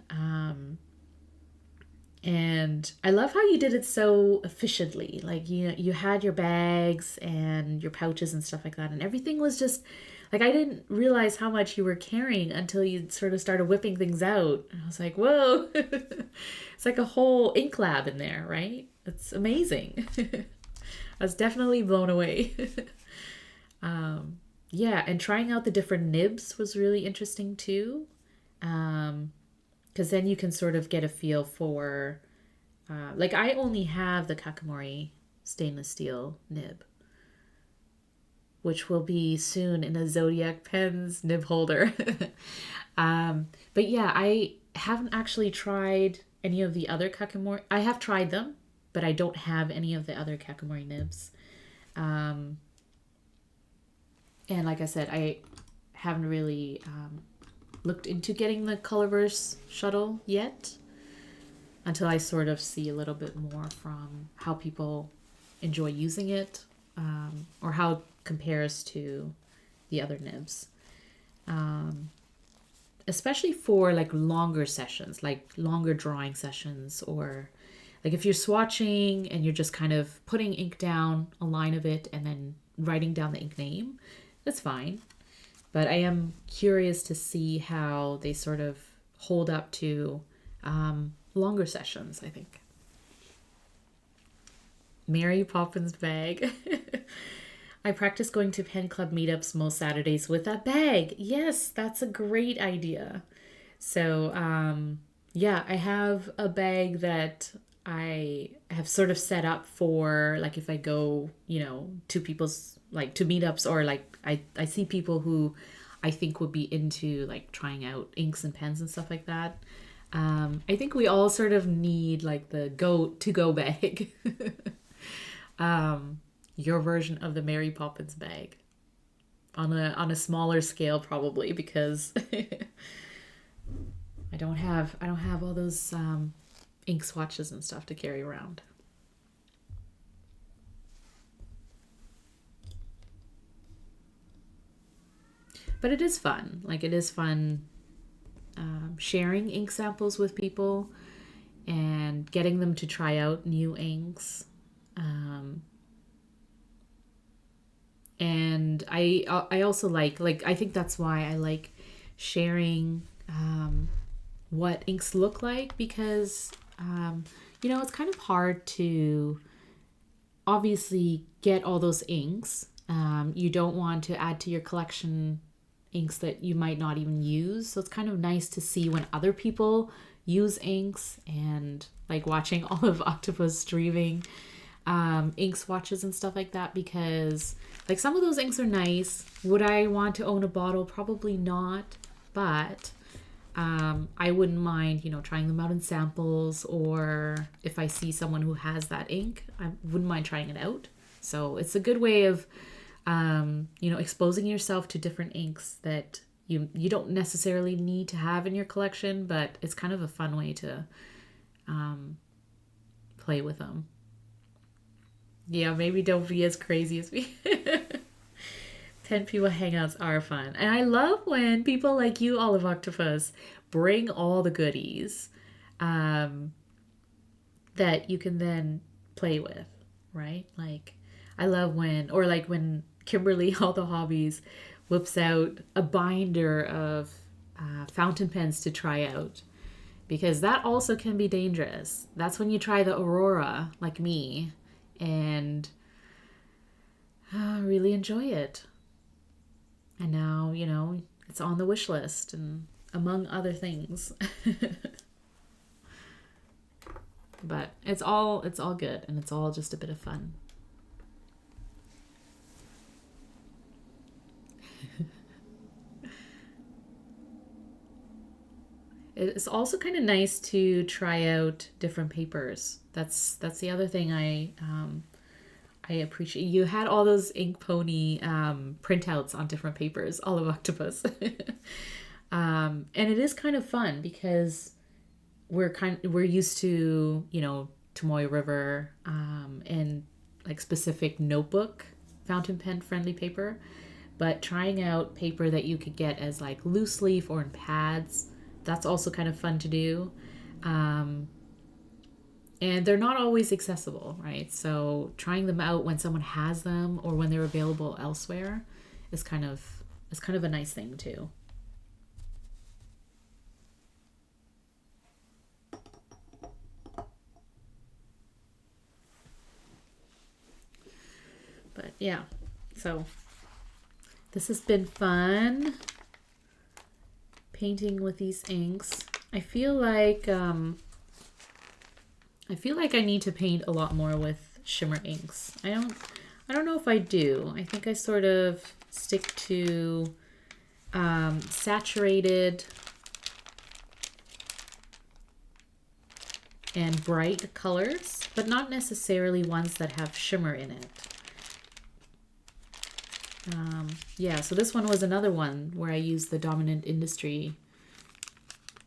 And I love how you did it so efficiently. Like, you had your bags and your pouches and stuff like that, and everything was just like, I didn't realize how much you were carrying until you sort of started whipping things out. And I was like, whoa, it's like a whole ink lab in there, right? It's amazing. I was definitely blown away. Yeah, and trying out the different nibs was really interesting too. Because then you can sort of get a feel for, like I only have the Kakamori stainless steel nib, which will be soon in a Zodiac Pens nib holder. But yeah, I haven't actually tried any of the other Kakamori. I have tried them, but I don't have any of the other Kakamori nibs. And like I said, I haven't really looked into getting the Colorverse shuttle yet, until I sort of see a little bit more from how people enjoy using it, or how it compares to the other nibs. Especially for like longer sessions, like longer drawing sessions, or like if you're swatching and you're just kind of putting ink down a line of it and then writing down the ink name. That's fine. But I am curious to see how they sort of hold up to longer sessions, I think. Mary Poppins bag. I practice going to pen club meetups most Saturdays with that bag. Yes, that's a great idea. So, yeah, I have a bag that I have sort of set up for, like, if I go, you know, to people's, like, to meetups, or like I see people who I think would be into like trying out inks and pens and stuff like that. I think we all sort of need like the go bag. Your version of the Mary Poppins bag on a smaller scale, probably, because I don't have all those ink swatches and stuff to carry around. But it is fun. Like, it is fun sharing ink samples with people and getting them to try out new inks. And I also like I think that's why I like sharing what inks look like, because you know, it's kind of hard to obviously get all those inks. You don't want to add to your collection inks that you might not even use, so it's kind of nice to see when other people use inks, and like watching all of Octopus streaming ink swatches and stuff like that, because like some of those inks are nice. Would I want to own a bottle? Probably not, but I wouldn't mind, you know, trying them out in samples, or if I see someone who has that ink, I wouldn't mind trying it out. So it's a good way of you know, exposing yourself to different inks that you don't necessarily need to have in your collection, but it's kind of a fun way to play with them. Yeah, maybe don't be as crazy as me. 10 people hangouts are fun. And I love when people like you, Olive Octopus, bring all the goodies that you can then play with, right? Like, I love when Kimberly, all the hobbies, whips out a binder of fountain pens to try out, because that also can be dangerous. That's when you try the Aurora, like me, and really enjoy it. And now, you know, it's on the wish list, and among other things. But it's all good, and it's all just a bit of fun. It's also kind of nice to try out different papers. That's the other thing I appreciate. You had all those Ink Pony printouts on different papers, all of Octopus. And it is kind of fun because we're used to, you know, Tomoe River and like specific notebook fountain pen friendly paper, but trying out paper that you could get as like loose leaf or in pads, that's also kind of fun to do. And they're not always accessible, right? So trying them out when someone has them or when they're available elsewhere is kind of a nice thing too. But yeah, so this has been fun painting with these inks. I feel like I need to paint a lot more with shimmer inks. I don't know if I do. I think I sort of stick to saturated and bright colors, but not necessarily ones that have shimmer in it. Yeah, so this one was another one where I used the Dominant Industry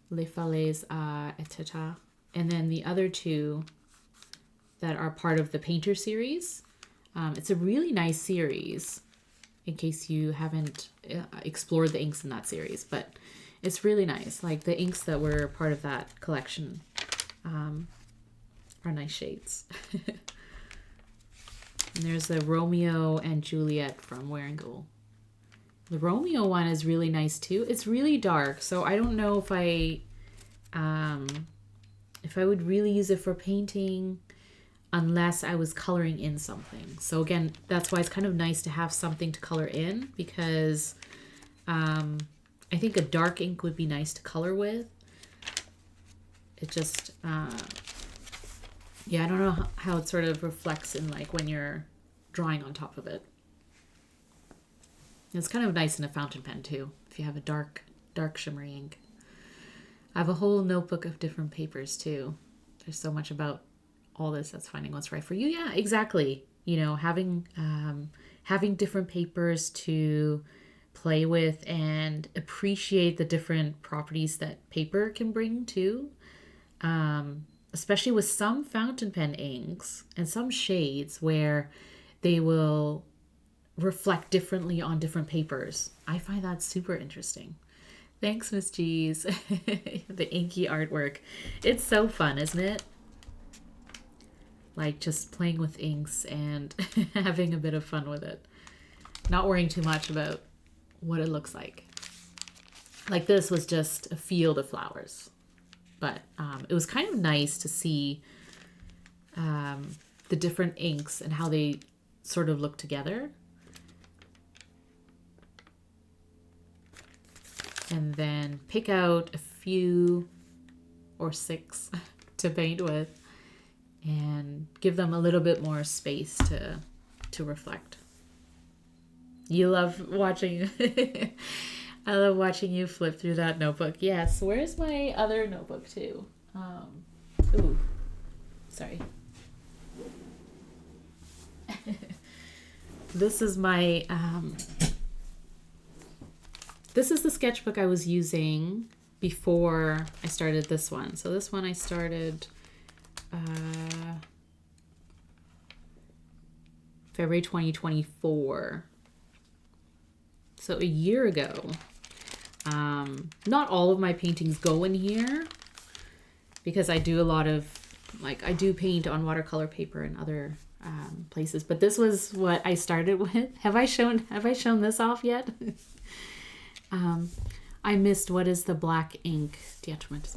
Les Falaises Étretat, and then the other two that are part of the Painter series. It's a really nice series in case you haven't explored the inks in that series, but it's really nice. Like the inks that were part of that collection are nice shades. And there's the Romeo and Juliet from Wearingeul. The Romeo one is really nice too. It's really dark, so I don't know if I would really use it for painting unless I was coloring in something. So again, that's why it's kind of nice to have something to color in, because I think a dark ink would be nice to color with. It just, yeah, I don't know how it sort of reflects in like when you're drawing on top of it. It's kind of nice in a fountain pen too, if you have a dark shimmery ink. I have a whole notebook of different papers too. There's so much about all this that's finding what's right for you. Yeah, exactly. You know, having different papers to play with and appreciate the different properties that paper can bring too. Especially with some fountain pen inks and some shades where they will reflect differently on different papers. I find that super interesting. Thanks, Miss G's. The inky artwork. It's so fun, isn't it? Like just playing with inks and having a bit of fun with it. Not worrying too much about what it looks like. Like this was just a field of flowers. But it was kind of nice to see the different inks and how they sort of look together. And then pick out a few or 6 to paint with and give them a little bit more space to reflect. You love watching I love watching you flip through that notebook. Yes, where's my other notebook too? Ooh, sorry. This is my this is the sketchbook I was using before I started this one. So this one I started February 2024. So a year ago. Not all of my paintings go in here because I do a lot of, like, I do paint on watercolor paper and other places, but this was what I started with. Have I shown this off yet? I missed, what is the black ink?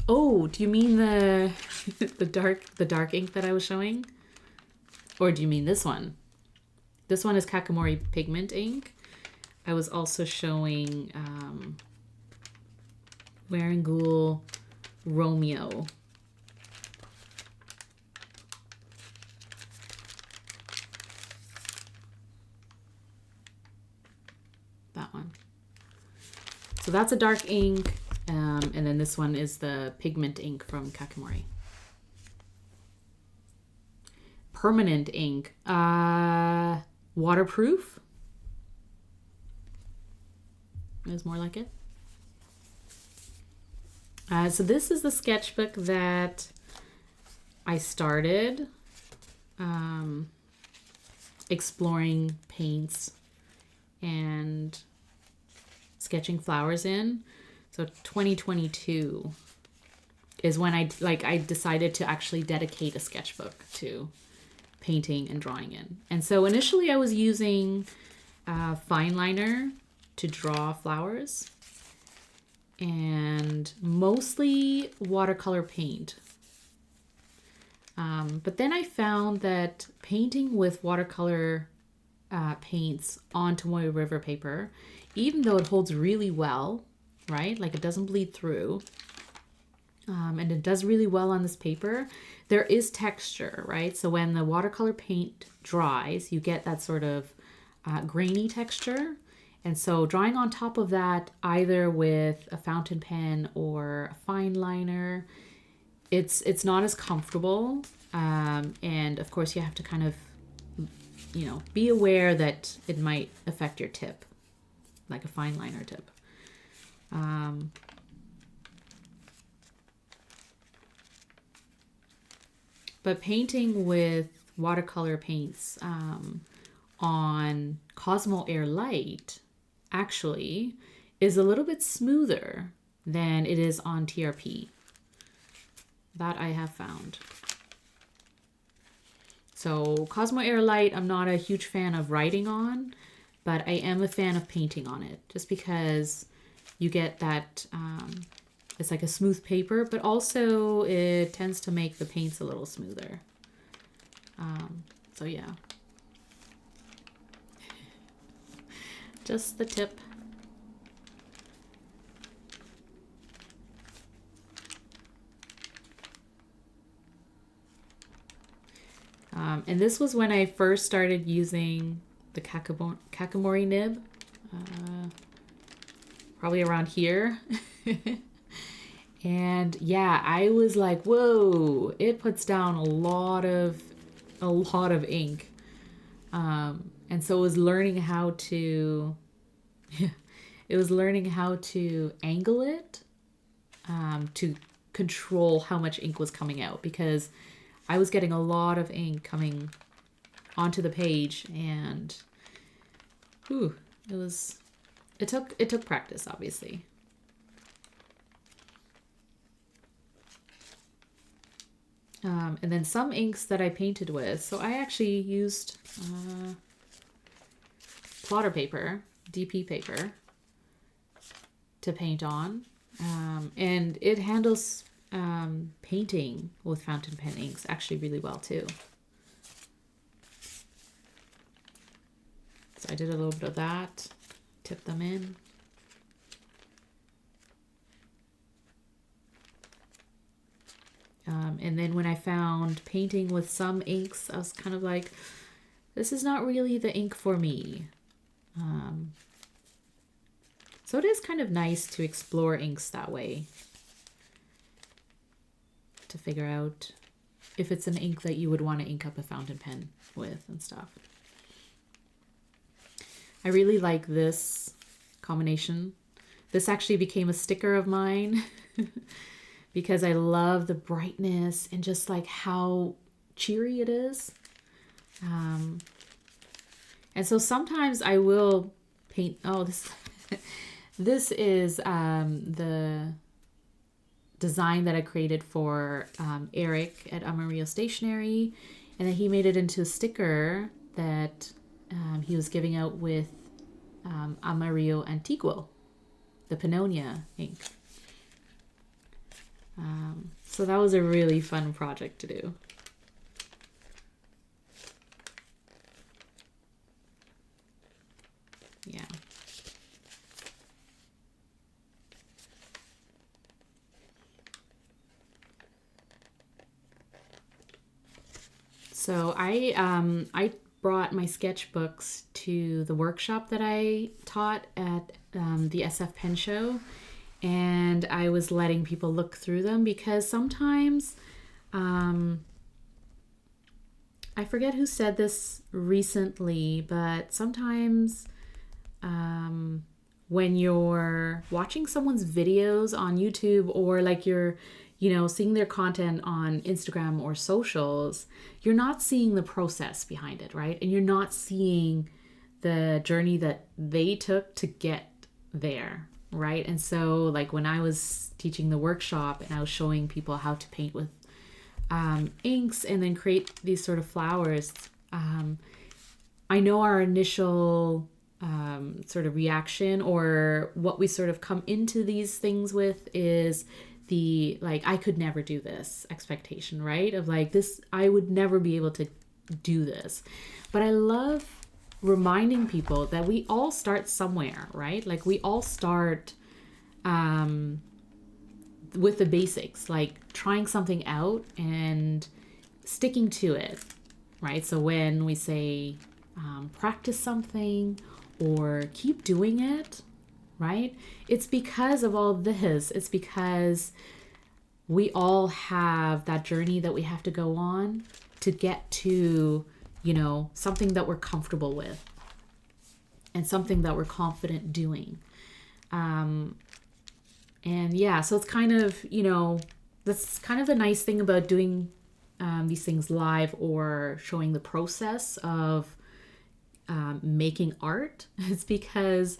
Oh, do you mean the the dark ink that I was showing? Or do you mean this one? This one is Kakamori pigment ink. I was also showing Wearingeul Romeo. That one. So that's a dark ink, and then this one is the pigment ink from Kakamori. Permanent ink, waterproof is more like it. So this is the sketchbook that I started exploring paints and sketching flowers in. So 2022 is when I decided to actually dedicate a sketchbook to painting and drawing in. And so initially I was using fine liner to draw flowers and mostly watercolor paint. But then I found that painting with watercolor paints onto my river paper, even though it holds really well, right? Like it doesn't bleed through, and it does really well on this paper, there is texture, right? So when the watercolor paint dries, you get that sort of grainy texture. And so drawing on top of that, either with a fountain pen or a fine liner, it's not as comfortable. And of course you have to kind of, be aware that it might affect your tip, like a fine liner tip. But painting with watercolor paints on Cosmo Air Light actually is a little bit smoother than it is on TRP. That I have found. So Cosmo Air Light, I'm not a huge fan of writing on, but I am a fan of painting on it just because you get that, it's like a smooth paper, but also it tends to make the paints a little smoother. So yeah. Just the tip. And this was when I first started using the Kakamori nib, probably around here. And yeah, I was like, whoa, it puts down a lot of ink. And so it was learning how to, it was learning how to angle it, to control how much ink was coming out, because I was getting a lot of ink coming onto the page, and whew, it took practice, obviously. And then some inks that I painted with. So I actually used plotter paper, DP paper, to paint on. And it handles painting with fountain pen inks actually really well too. So I did a little bit of that, tipped them in. And then when I found painting with some inks, I was kind of like, this is not really the ink for me. So it is kind of nice to explore inks that way, to figure out if it's an ink that you would want to ink up a fountain pen with and stuff. I really like this combination. This actually became a sticker of mine because I love the brightness and just like how cheery it is. And so sometimes I will paint, this is the design that I created for Eric at Amarillo Stationery, and then he made it into a sticker that he was giving out with Amarillo Antiguo, the Pannonia ink. So that was a really fun project to do. Yeah. So I brought my sketchbooks to the workshop that I taught at the SF Pen Show, and I was letting people look through them because sometimes, I forget who said this recently, but sometimes when you're watching someone's videos on YouTube, or like you're, seeing their content on Instagram or socials, you're not seeing the process behind it, right? And you're not seeing the journey that they took to get there, right? And so like when I was teaching the workshop and I was showing people how to paint with inks and then create these sort of flowers, I know our initial sort of reaction, or what we sort of come into these things with, is the like, I could never do this expectation, right? Of like, this, I would never be able to do this. But I love reminding people that we all start somewhere, right? Like we all start with the basics, like trying something out and sticking to it, right? So when we say practice something or keep doing it, right? It's because of all this. It's because we all have that journey that we have to go on to get to, something that we're comfortable with and something that we're confident doing. And yeah, so it's kind of, that's kind of the nice thing about doing these things live or showing the process of making art. It's because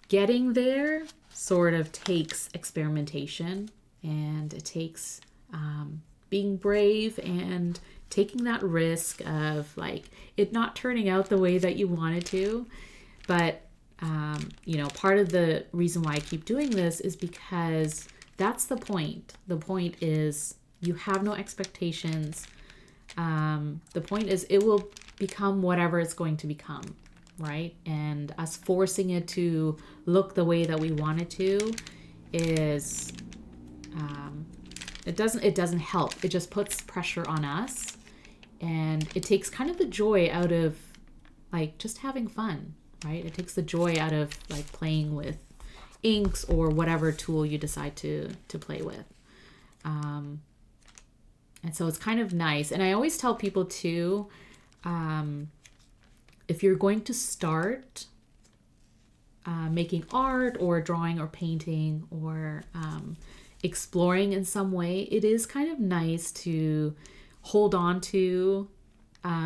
getting there sort of takes experimentation, and it takes being brave and taking that risk of like it not turning out the way that you wanted to. But you know, part of the reason why I keep doing this is because that's the point. The point is you have no expectations. The point is it will become whatever it's going to become, right? And us forcing it to look the way that we want it to is it doesn't help. It just puts pressure on us, and it takes kind of the joy out of like just having fun, right? It takes the joy out of like playing with inks or whatever tool you decide to play with. And so it's kind of nice. And I always tell people too, if you're going to start making art or drawing or painting or exploring in some way, it is kind of nice to hold on to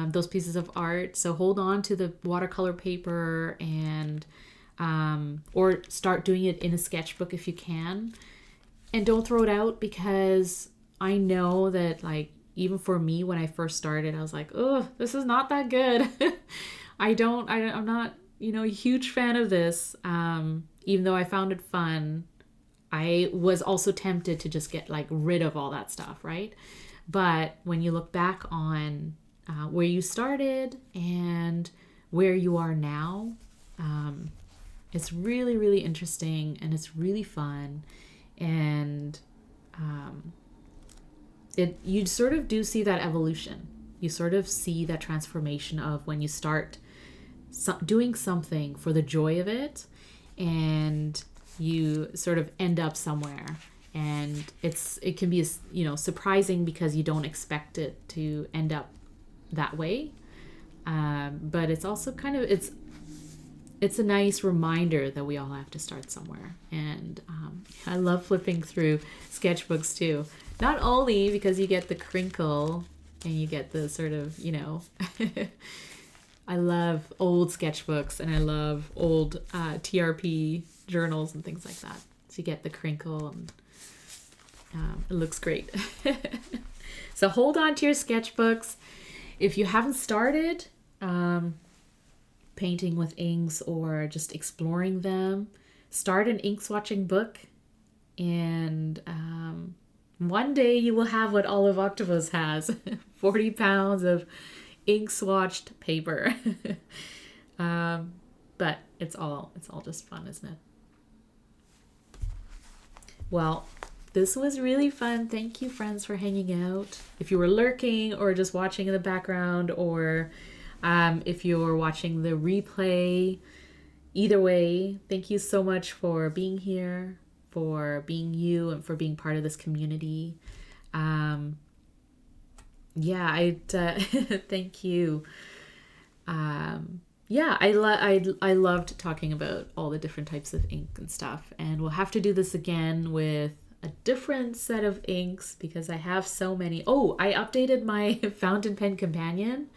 those pieces of art. So hold on to the watercolor paper and or start doing it in a sketchbook if you can. And don't throw it out, because I know that like even for me when I first started, I was like, oh, this is not that good. I'm not, you know, a huge fan of this. Even though I found it fun, I was also tempted to just get like rid of all that stuff, right? But when you look back on where you started and where you are now, it's really, really interesting and it's really fun. And you sort of do see that evolution. You sort of see that transformation of when you start doing something for the joy of it, and you sort of end up somewhere, and it can be, you know, surprising because you don't expect it to end up that way, but it's also kind of it's a nice reminder that we all have to start somewhere. And I love flipping through sketchbooks too, not only because you get the crinkle and you get the sort of, you know, I love old sketchbooks and I love old TRP journals and things like that. So you get the crinkle and it looks great. So hold on to your sketchbooks. If you haven't started painting with inks or just exploring them, start an ink swatching book, and one day you will have what Olive Octopus has, 40 pounds of ink swatched paper. But it's all just fun, isn't it? Well, this was really fun. Thank you, friends, for hanging out. If you were lurking or just watching in the background, or if you're watching the replay, either way, thank you so much for being here, for being you, and for being part of this community. Yeah, thank you. Yeah, I loved talking about all the different types of ink and stuff, and we'll have to do this again with a different set of inks because I have so many. Oh, I updated my fountain pen companion.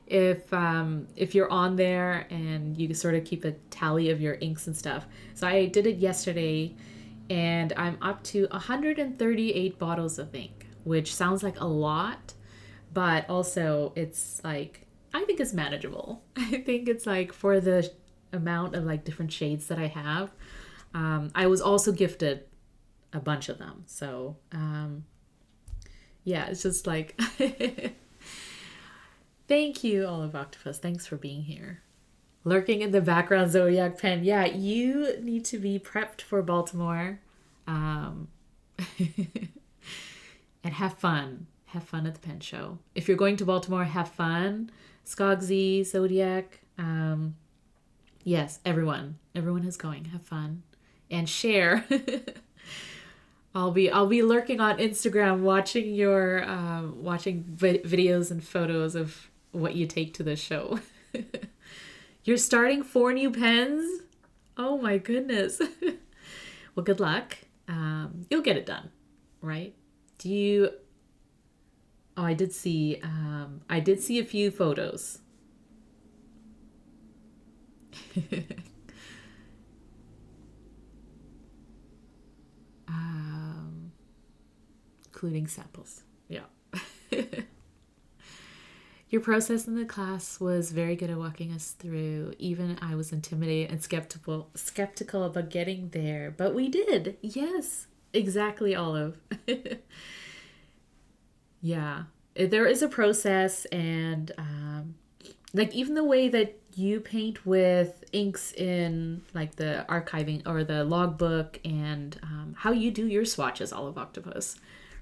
If you're on there and you can sort of keep a tally of your inks and stuff. So I did it yesterday, and I'm up to 138 bottles of ink, which sounds like a lot, but also it's like, I think it's manageable. I think it's like for the amount of like different shades that I have. I was also gifted a bunch of them. So yeah, it's just like, thank you, Olive Octopus. Thanks for being here. Lurking in the background, Zodiac Pen. Yeah, you need to be prepped for Baltimore. And have fun. Have fun at the pen show. If you're going to Baltimore, have fun. Skogsy, Zodiac. Yes, everyone is going. Have fun. And share. I'll be lurking on Instagram watching your videos and photos of what you take to the show. You're starting 4 new pens? Oh my goodness. Well, good luck. You'll get it done, right? Oh, I did see a few photos. Including samples. Yeah. Your process in the class was very good at walking us through. Even I was intimidated and skeptical about getting there, but we did. Yes, exactly, Olive. Yeah, there is a process, and like even the way that you paint with inks in like the archiving or the logbook, and how you do your swatches, Olive Octopus,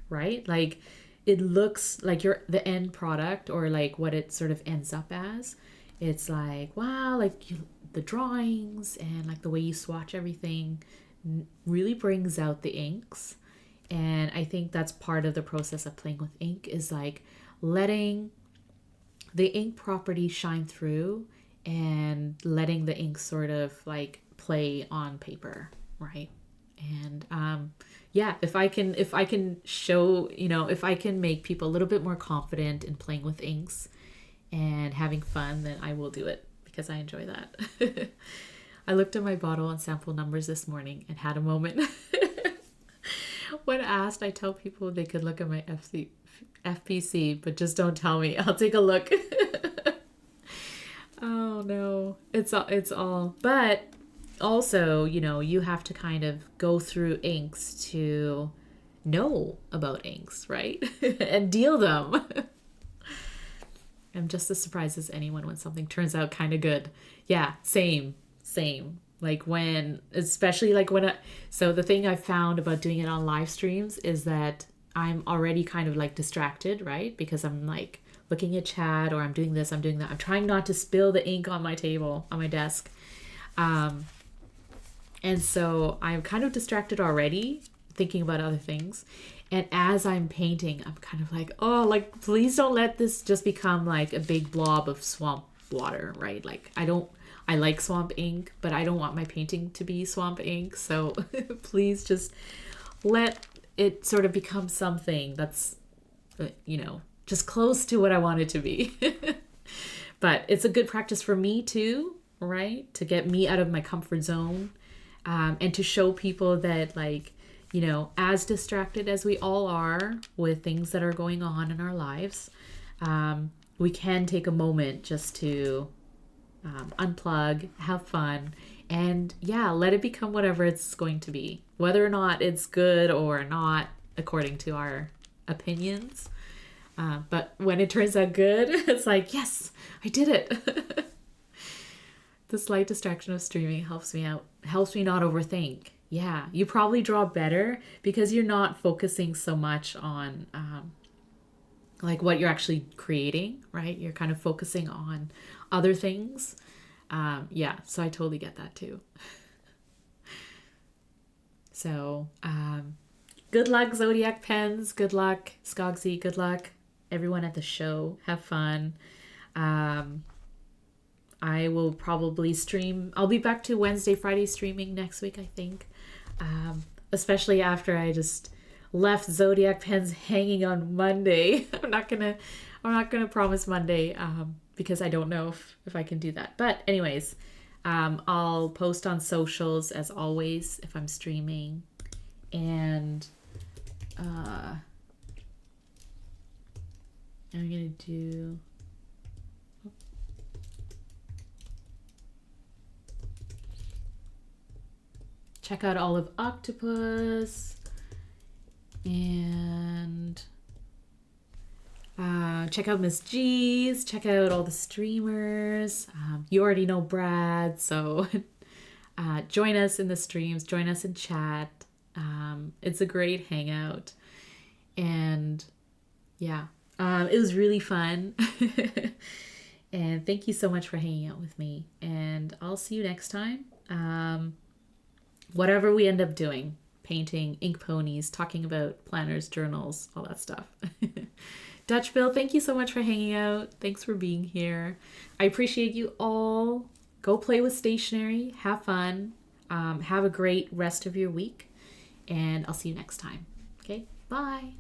right? Like it looks like the end product, or like what it sort of ends up as. It's like, wow, like the drawings and like the way you swatch everything really brings out the inks. And I think that's part of the process of playing with ink, is like letting the ink property shine through and letting the ink sort of like play on paper, right? And yeah, if I can show, if I can make people a little bit more confident in playing with inks and having fun, then I will do it, because I enjoy that. I looked at my bottle and sample numbers this morning and had a moment. When asked, I tell people they could look at my FPC, but just don't tell me. I'll take a look. Oh no, it's all. But also, you have to kind of go through inks to know about inks, right? And deal them. I'm just as surprised as anyone when something turns out kind of good. Yeah, same. Like especially like so the thing I found about doing it on live streams is that I'm already kind of like distracted, right? Because I'm like looking at chat, or I'm doing this, I'm doing that. I'm trying not to spill the ink on my table, on my desk. And so I'm kind of distracted already, thinking about other things. And as I'm painting, I'm kind of like, oh, like, please don't let this just become like a big blob of swamp water, right? Like, I like swamp ink, but I don't want my painting to be swamp ink. So please just let it sort of become something that's, just close to what I want it to be. But it's a good practice for me too, right? To get me out of my comfort zone, and to show people that, like, as distracted as we all are with things that are going on in our lives, we can take a moment just to unplug, have fun, and let it become whatever it's going to be, whether or not it's good or not according to our opinions. But when it turns out good, it's like, yes, I did it. The slight distraction of streaming helps me not overthink. Yeah, you probably draw better because you're not focusing so much on like what you're actually creating, right? You're kind of focusing on other things. So I totally get that too. So good luck, Zodiac Pens. Good luck, Skogsy. Good luck, everyone at the show. Have fun. I will probably stream. I'll be back to Wednesday, Friday streaming next week, I think. Especially after I just left Zodiac Pens hanging on Monday. I'm not gonna promise Monday because I don't know if I can do that. But anyways, I'll post on socials as always if I'm streaming, and I'm gonna do. Check out Olive Octopus, and check out Miss G's, check out all the streamers. You already know Brad, so join us in the streams, join us in chat. It's a great hangout, and it was really fun. And thank you so much for hanging out with me, and I'll see you next time. Whatever we end up doing, painting, ink ponies, talking about planners, journals, all that stuff. Dutch Bill, thank you so much for hanging out. Thanks for being here. I appreciate you all. Go play with stationery. Have fun. Have a great rest of your week. And I'll see you next time. Okay, bye.